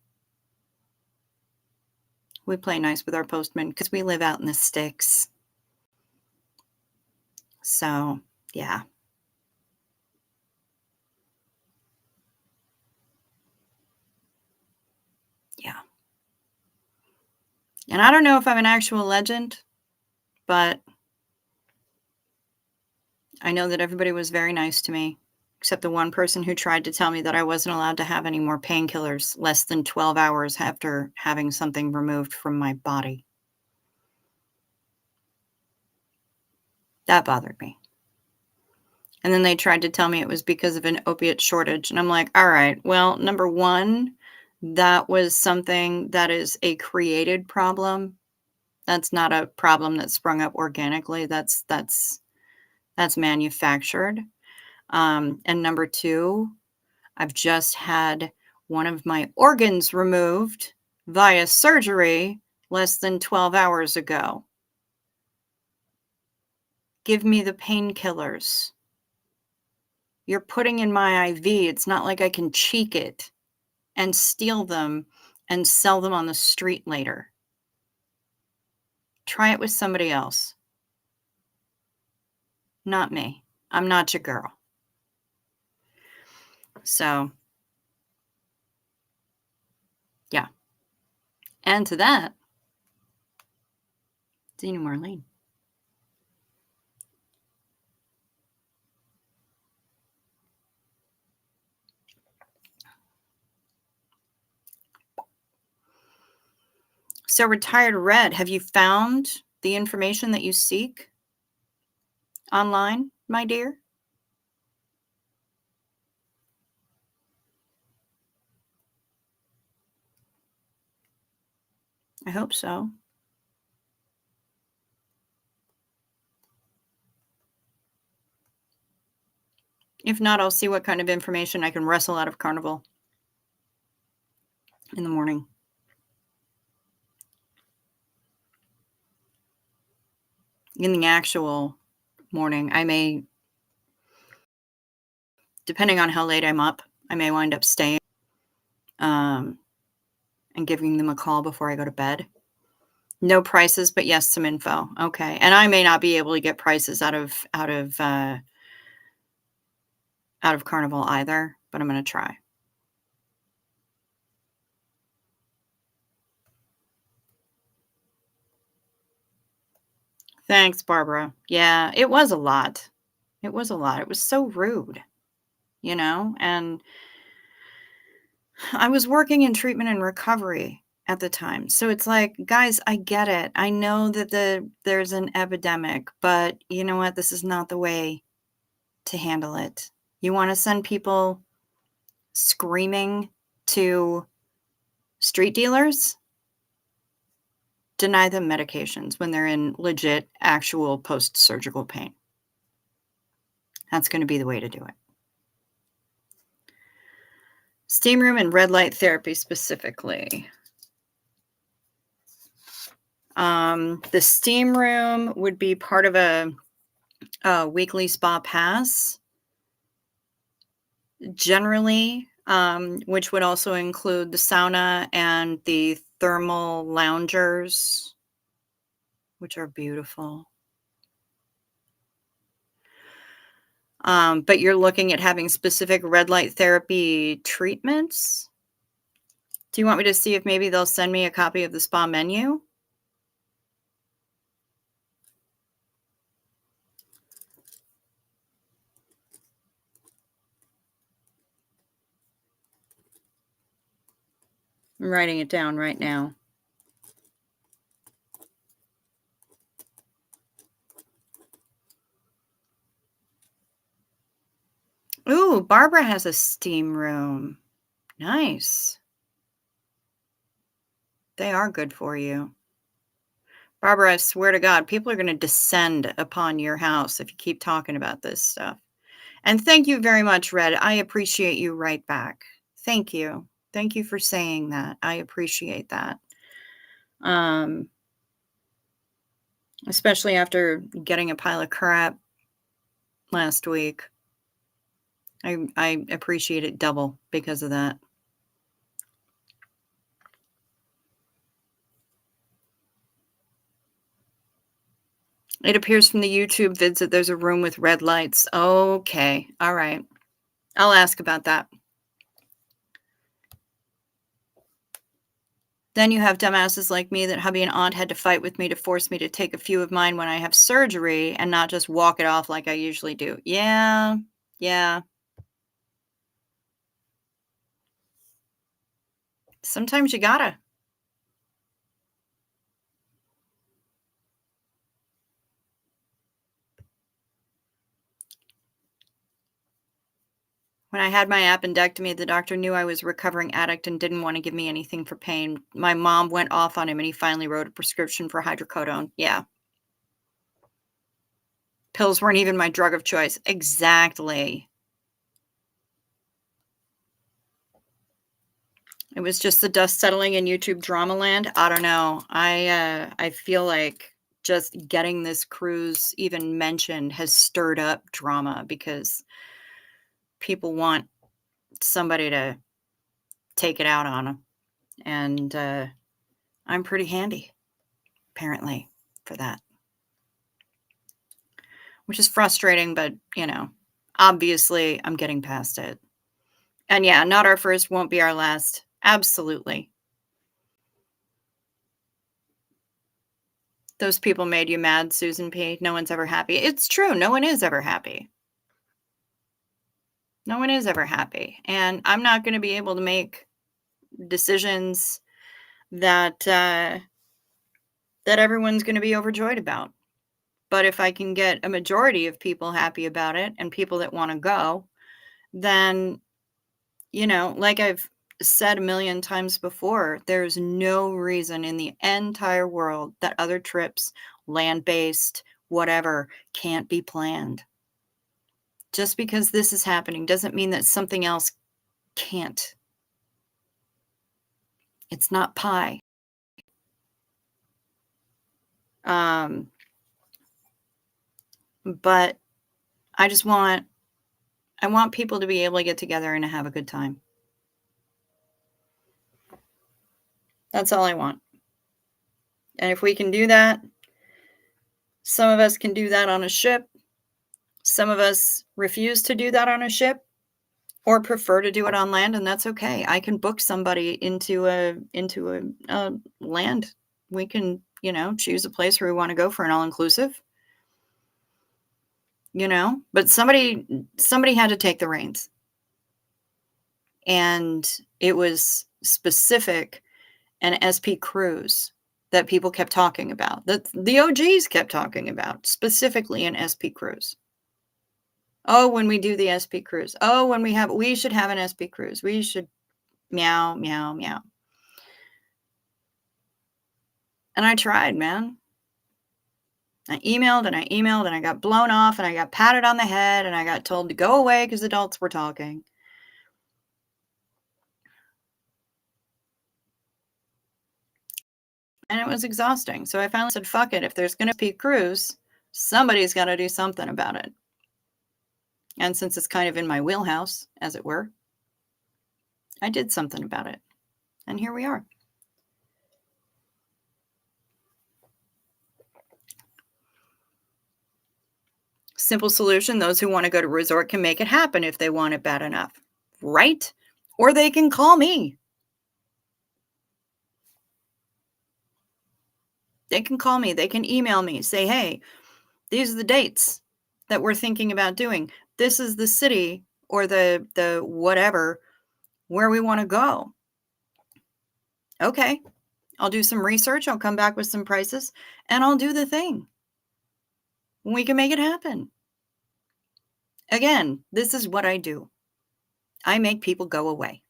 S1: We play nice with our postman because we live out in the sticks. So, yeah. Yeah. And I don't know if I'm an actual legend, but I know that everybody was very nice to me, except the one person who tried to tell me that I wasn't allowed to have any more painkillers less than 12 hours after having something removed from my body. That bothered me. And then they tried to tell me it was because of an opiate shortage. And I'm like, all right, well, number one, that was something that is a created problem. That's not a problem that sprung up organically. That's manufactured. And number two, I've just had one of my organs removed via surgery less than 12 hours ago. Give me the painkillers. You're putting in my IV. It's not like I can cheek it and steal them and sell them on the street later. Try it with somebody else. Not me. I'm not your girl. So, yeah. And to that, Dean and Marlene. So, Retired Red, have you found the information that you seek online, my dear? I hope so. If not, I'll see what kind of information I can wrestle out of Carnival in the morning. In the actual morning, I may, depending on how late I'm up, I may wind up staying and giving them a call before I go to bed. No prices, but yes, some info. Okay. And I may not be able to get prices out of Carnival either, but I'm going to try. Thanks, Barbara. Yeah, it was a lot. It was a lot. It was so rude, and I was working in treatment and recovery at the time. So it's like, guys, I get it. I know that there's an epidemic, but you know what? This is not the way to handle it. You want to send people screaming to street dealers? Deny them medications when they're in legit, actual post-surgical pain. That's going to be the way to do it. Steam room and red light therapy specifically. The steam room would be part of a weekly spa pass, generally, which would also include the sauna and the thermal loungers, which are beautiful. But you're looking at having specific red light therapy treatments. Do you want me to see if maybe they'll send me a copy of the spa menu? I'm writing it down right now. Ooh, Barbara has a steam room. Nice. They are good for you. Barbara, I swear to God, people are going to descend upon your house if you keep talking about this stuff. And thank you very much, Red. I appreciate you right back. Thank you. Thank you for saying that. I appreciate that. Especially after getting a pile of crap last week. I appreciate it double because of that. It appears from the YouTube vids that there's a room with red lights. Okay. All right. I'll ask about that. Then you have dumbasses like me that hubby and aunt had to fight with me to force me to take a few of mine when I have surgery and not just walk it off like I usually do. Yeah. Yeah. Sometimes you gotta. When I had my appendectomy, the doctor knew I was a recovering addict and didn't want to give me anything for pain. My mom went off on him and he finally wrote a prescription for hydrocodone. Yeah. Pills weren't even my drug of choice. Exactly. It was just the dust settling in YouTube drama land. I don't know. I feel like just getting this cruise even mentioned has stirred up drama because people want somebody to take it out on them. And I'm pretty handy, apparently, for that. Which is frustrating, but, obviously I'm getting past it. And yeah, not our first, won't be our last. Absolutely. Those people made you mad, Susan P. No one's ever happy. It's true. No one is ever happy. No one is ever happy. And I'm not going to be able to make decisions that that everyone's going to be overjoyed about. But if I can get a majority of people happy about it and people that want to go, then, like I've said a million times before, there's no reason in the entire world that other trips, land-based, whatever, can't be planned. Just because this is happening doesn't mean that something else can't. It's not pie. But I want people to be able to get together and to have a good time. That's all I want. And if we can do that, some of us can do that on a ship. Some of us refuse to do that on a ship or prefer to do it on land, and that's okay. I can book somebody into a land. We can, choose a place where we want to go for an all-inclusive. But somebody had to take the reins. And it was specific an SP cruise that people kept talking about, that the OGs kept talking about, specifically an SP cruise. Oh, when we do the SP cruise. Oh, we should have an SP cruise. We should meow, meow, meow. And I tried, man. I emailed and I got blown off and I got patted on the head and I got told to go away because adults were talking. And it was exhausting. So I finally said, fuck it. If there's going to be a cruise, somebody's got to do something about it. And since it's kind of in my wheelhouse, as it were, I did something about it. And here we are. Simple solution. Those who want to go to a resort can make it happen if they want it bad enough. Right? Or they can call me. They can call me. They can email me. Say, hey, these are the dates that we're thinking about doing. This is the city or the whatever where we want to go. Okay. I'll do some research. I'll come back with some prices and I'll do the thing. We can make it happen. Again, this is what I do. I make people go away.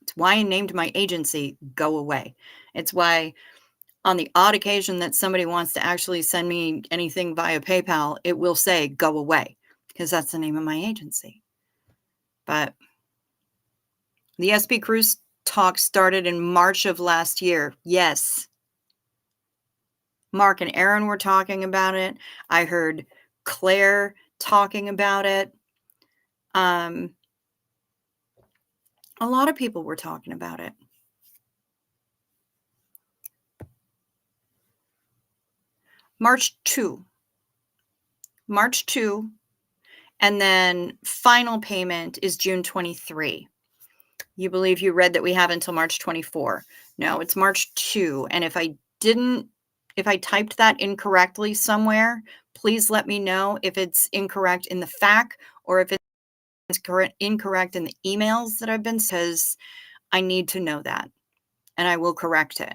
S1: It's why I named my agency Go Away. It's why on the odd occasion that somebody wants to actually send me anything via PayPal, it will say Go Away because that's the name of my agency. But the SP Cruise talk started in March of last year. Yes. Mark and Aaron were talking about it. I heard Claire talking about it. A lot of people were talking about it. March 2. March 2, and then final payment is June 23. You believe you read that we have until March 24. No, it's March 2, and if I typed that incorrectly somewhere, please let me know if it's incorrect in the FAQ or if it's incorrect in the emails that I've been, because I need to know that, and I will correct it.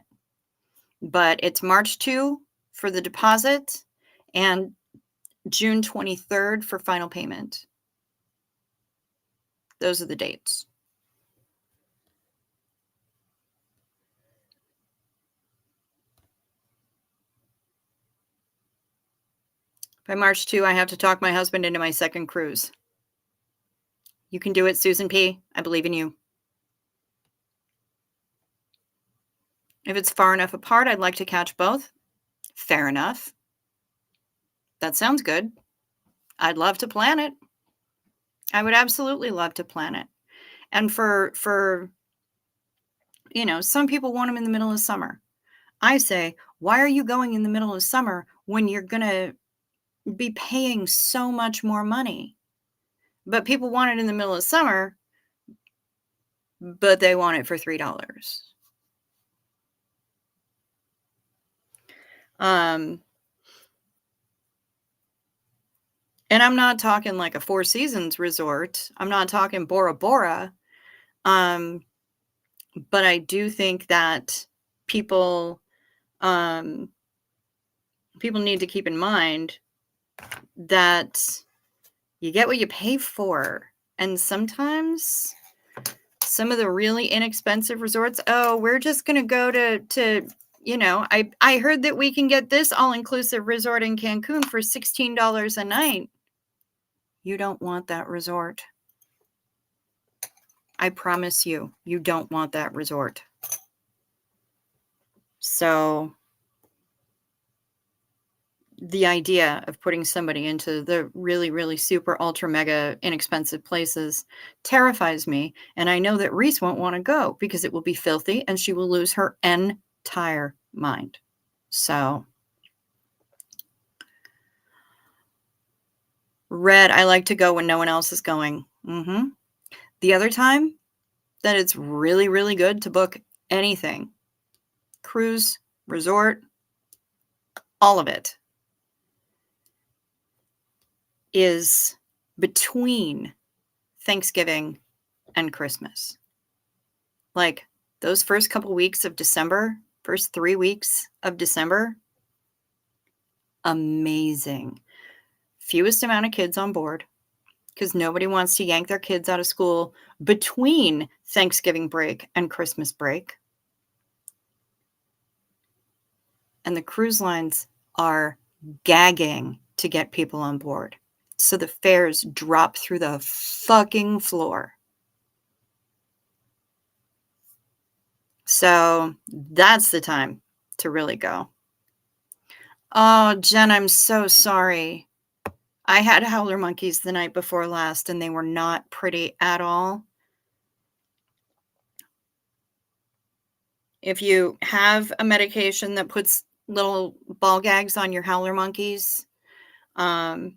S1: But it's March 2 for the deposit and June 23rd for final payment. Those are the dates. By March 2, I have to talk my husband into my second cruise. You can do it, Susan P. I believe in you. If it's far enough apart, I'd like to catch both. Fair enough. That sounds good. I'd love to plan it. I would absolutely love to plan it. And for some people want them in the middle of summer. I say, why are you going in the middle of summer when you're going to be paying so much more money? But people want it in the middle of summer, but they want it for $3. And I'm not talking like a Four Seasons resort. I'm not talking Bora Bora. But I do think that people need to keep in mind that you get what you pay for. And sometimes some of the really inexpensive resorts, we're just going to go to I heard that we can get this all-inclusive resort in Cancun for $16 a night. You don't want that resort. I promise you, you don't want that resort. So the idea of putting somebody into the really, really super ultra mega inexpensive places terrifies me. And I know that Reese won't want to go because it will be filthy and she will lose her entire mind. So Red, I like to go when no one else is going. The other time that it's really, really good to book anything, cruise, resort, all of it, is between Thanksgiving and Christmas. Like those first couple weeks of December, first 3 weeks of December, amazing. Fewest amount of kids on board because nobody wants to yank their kids out of school between Thanksgiving break and Christmas break. And the cruise lines are gagging to get people on board. So the fares drop through the fucking floor. So that's the time to really go. Oh, Jen, I'm so sorry. I had howler monkeys the night before last, and they were not pretty at all. If you have a medication that puts little ball gags on your howler monkeys, I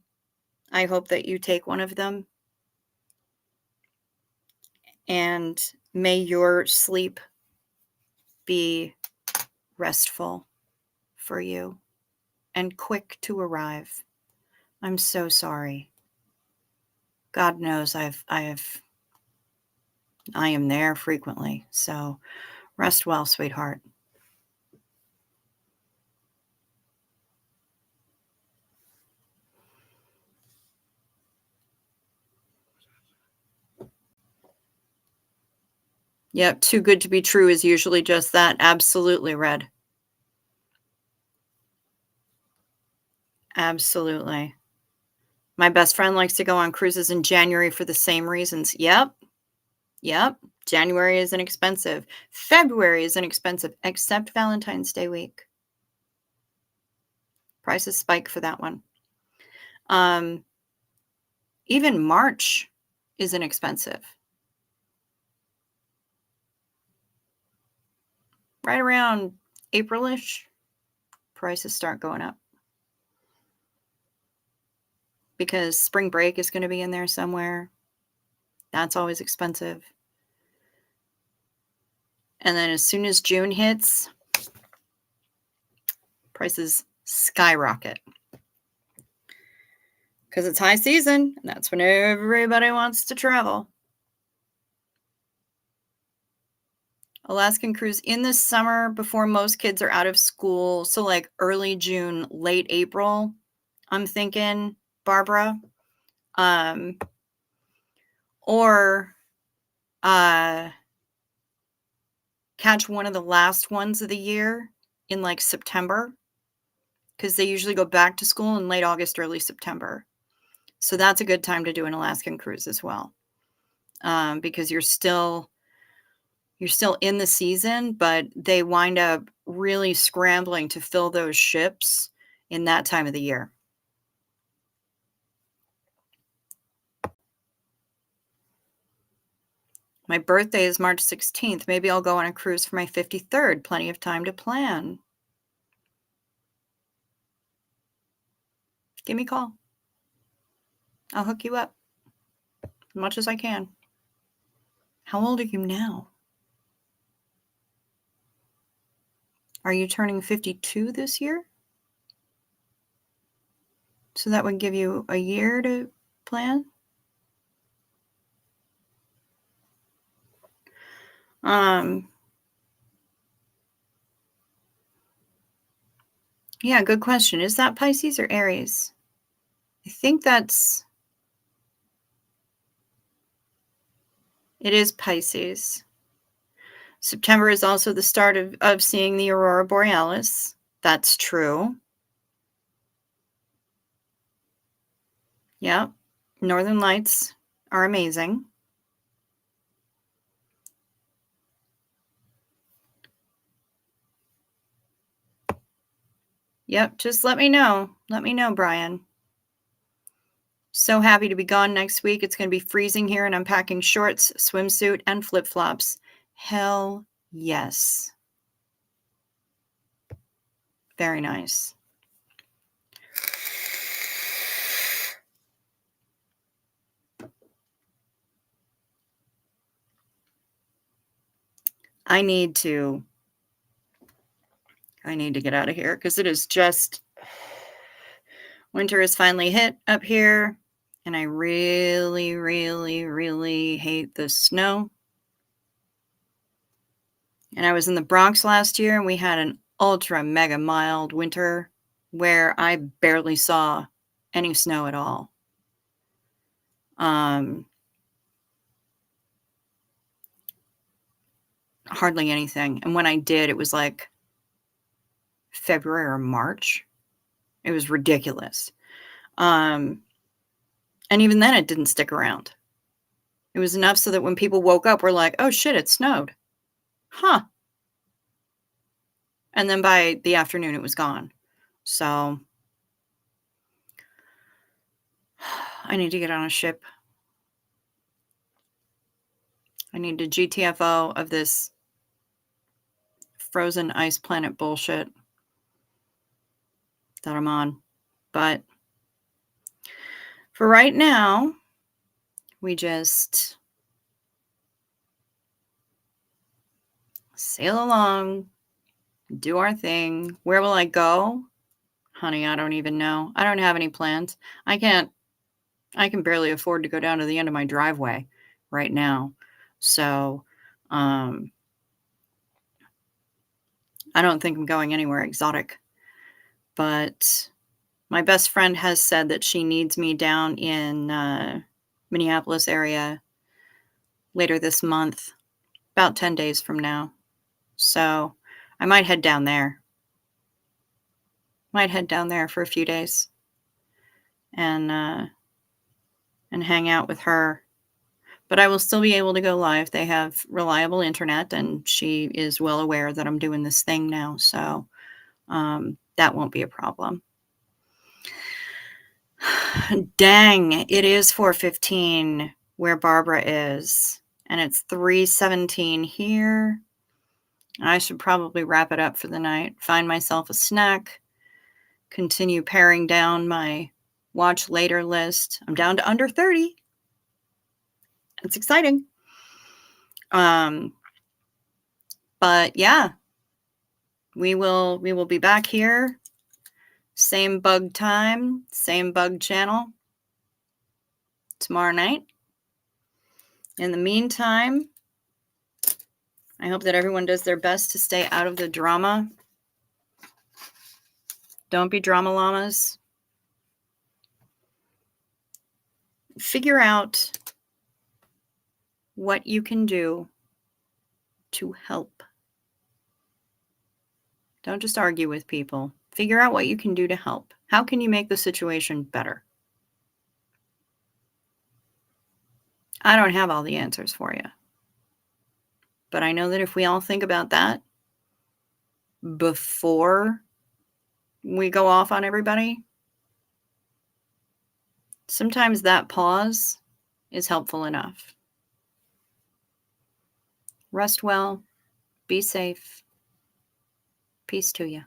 S1: hope that you take one of them. And may your sleep be restful for you and quick to arrive. I'm so sorry. God knows I am there frequently. So rest well, sweetheart. Yep, too good to be true is usually just that. Absolutely, Red. Absolutely. My best friend likes to go on cruises in January for the same reasons. Yep. January is inexpensive. February is inexpensive, except Valentine's Day week. Prices spike for that one. Even March is inexpensive. Right around April-ish, prices start going up. Because spring break is going to be in there somewhere. That's always expensive. And then as soon as June hits, prices skyrocket. Because it's high season, and that's when everybody wants to travel. Alaskan cruise in the summer before most kids are out of school. So like early June, late April, I'm thinking, Barbara. Or catch one of the last ones of the year in like September, because they usually go back to school in late August, early September. So that's a good time to do an Alaskan cruise as well, because you're still in the season, but they wind up really scrambling to fill those ships in that time of the year. My birthday is March 16th. Maybe I'll go on a cruise for my 53rd. Plenty of time to plan. Give me a call. I'll hook you up as much as I can. How old are you now? Are you turning 52 this year? So that would give you a year to plan? Yeah, good question. Is that Pisces or Aries? I think it is Pisces. September is also the start of seeing the Aurora Borealis. That's true. Yeah, Northern Lights are amazing. Yep, just let me know. Let me know, Brian. So happy to be gone next week. It's going to be freezing here, and I'm packing shorts, swimsuit, and flip-flops. Hell yes. Very nice. I need to get out of here because it is just winter has finally hit up here, and I really, really, really hate the snow. And I was in the Bronx last year, and we had an ultra mega mild winter where I barely saw any snow at all. Hardly anything. And when I did, it was like February or March. It was ridiculous. And even then, it didn't stick around. It was enough so that when people woke up, we're like, oh shit, it snowed. Huh. And then by the afternoon, it was gone. So I need to get on a ship. I need to GTFO of this frozen ice planet bullshit that I'm on. But for right now, we just sail along, do our thing. Where will I go? Honey, I don't even know. I don't have any plans. I can barely afford to go down to the end of my driveway right now. So, I don't think I'm going anywhere exotic. But my best friend has said that she needs me down in Minneapolis area later this month, about 10 days from now. So I might head down there. Might head down there for a few days and hang out with her. But I will still be able to go live. They have reliable internet, and she is well aware that I'm doing this thing now. So that won't be a problem. Dang, it is 4:15. where Barbara is. And it's 3:17 here. I should probably wrap it up for the night, find myself a snack, continue paring down my watch later list. I'm down to under 30. It's exciting. But yeah, we will be back here. Same bug time, same bug channel tomorrow night. In the meantime, I hope that everyone does their best to stay out of the drama. Don't be drama llamas. Figure out what you can do to help. Don't just argue with people. Figure out what you can do to help. How can you make the situation better? I don't have all the answers for you. But I know that if we all think about that before we go off on everybody, sometimes that pause is helpful enough. Rest well. Be safe. Peace to you.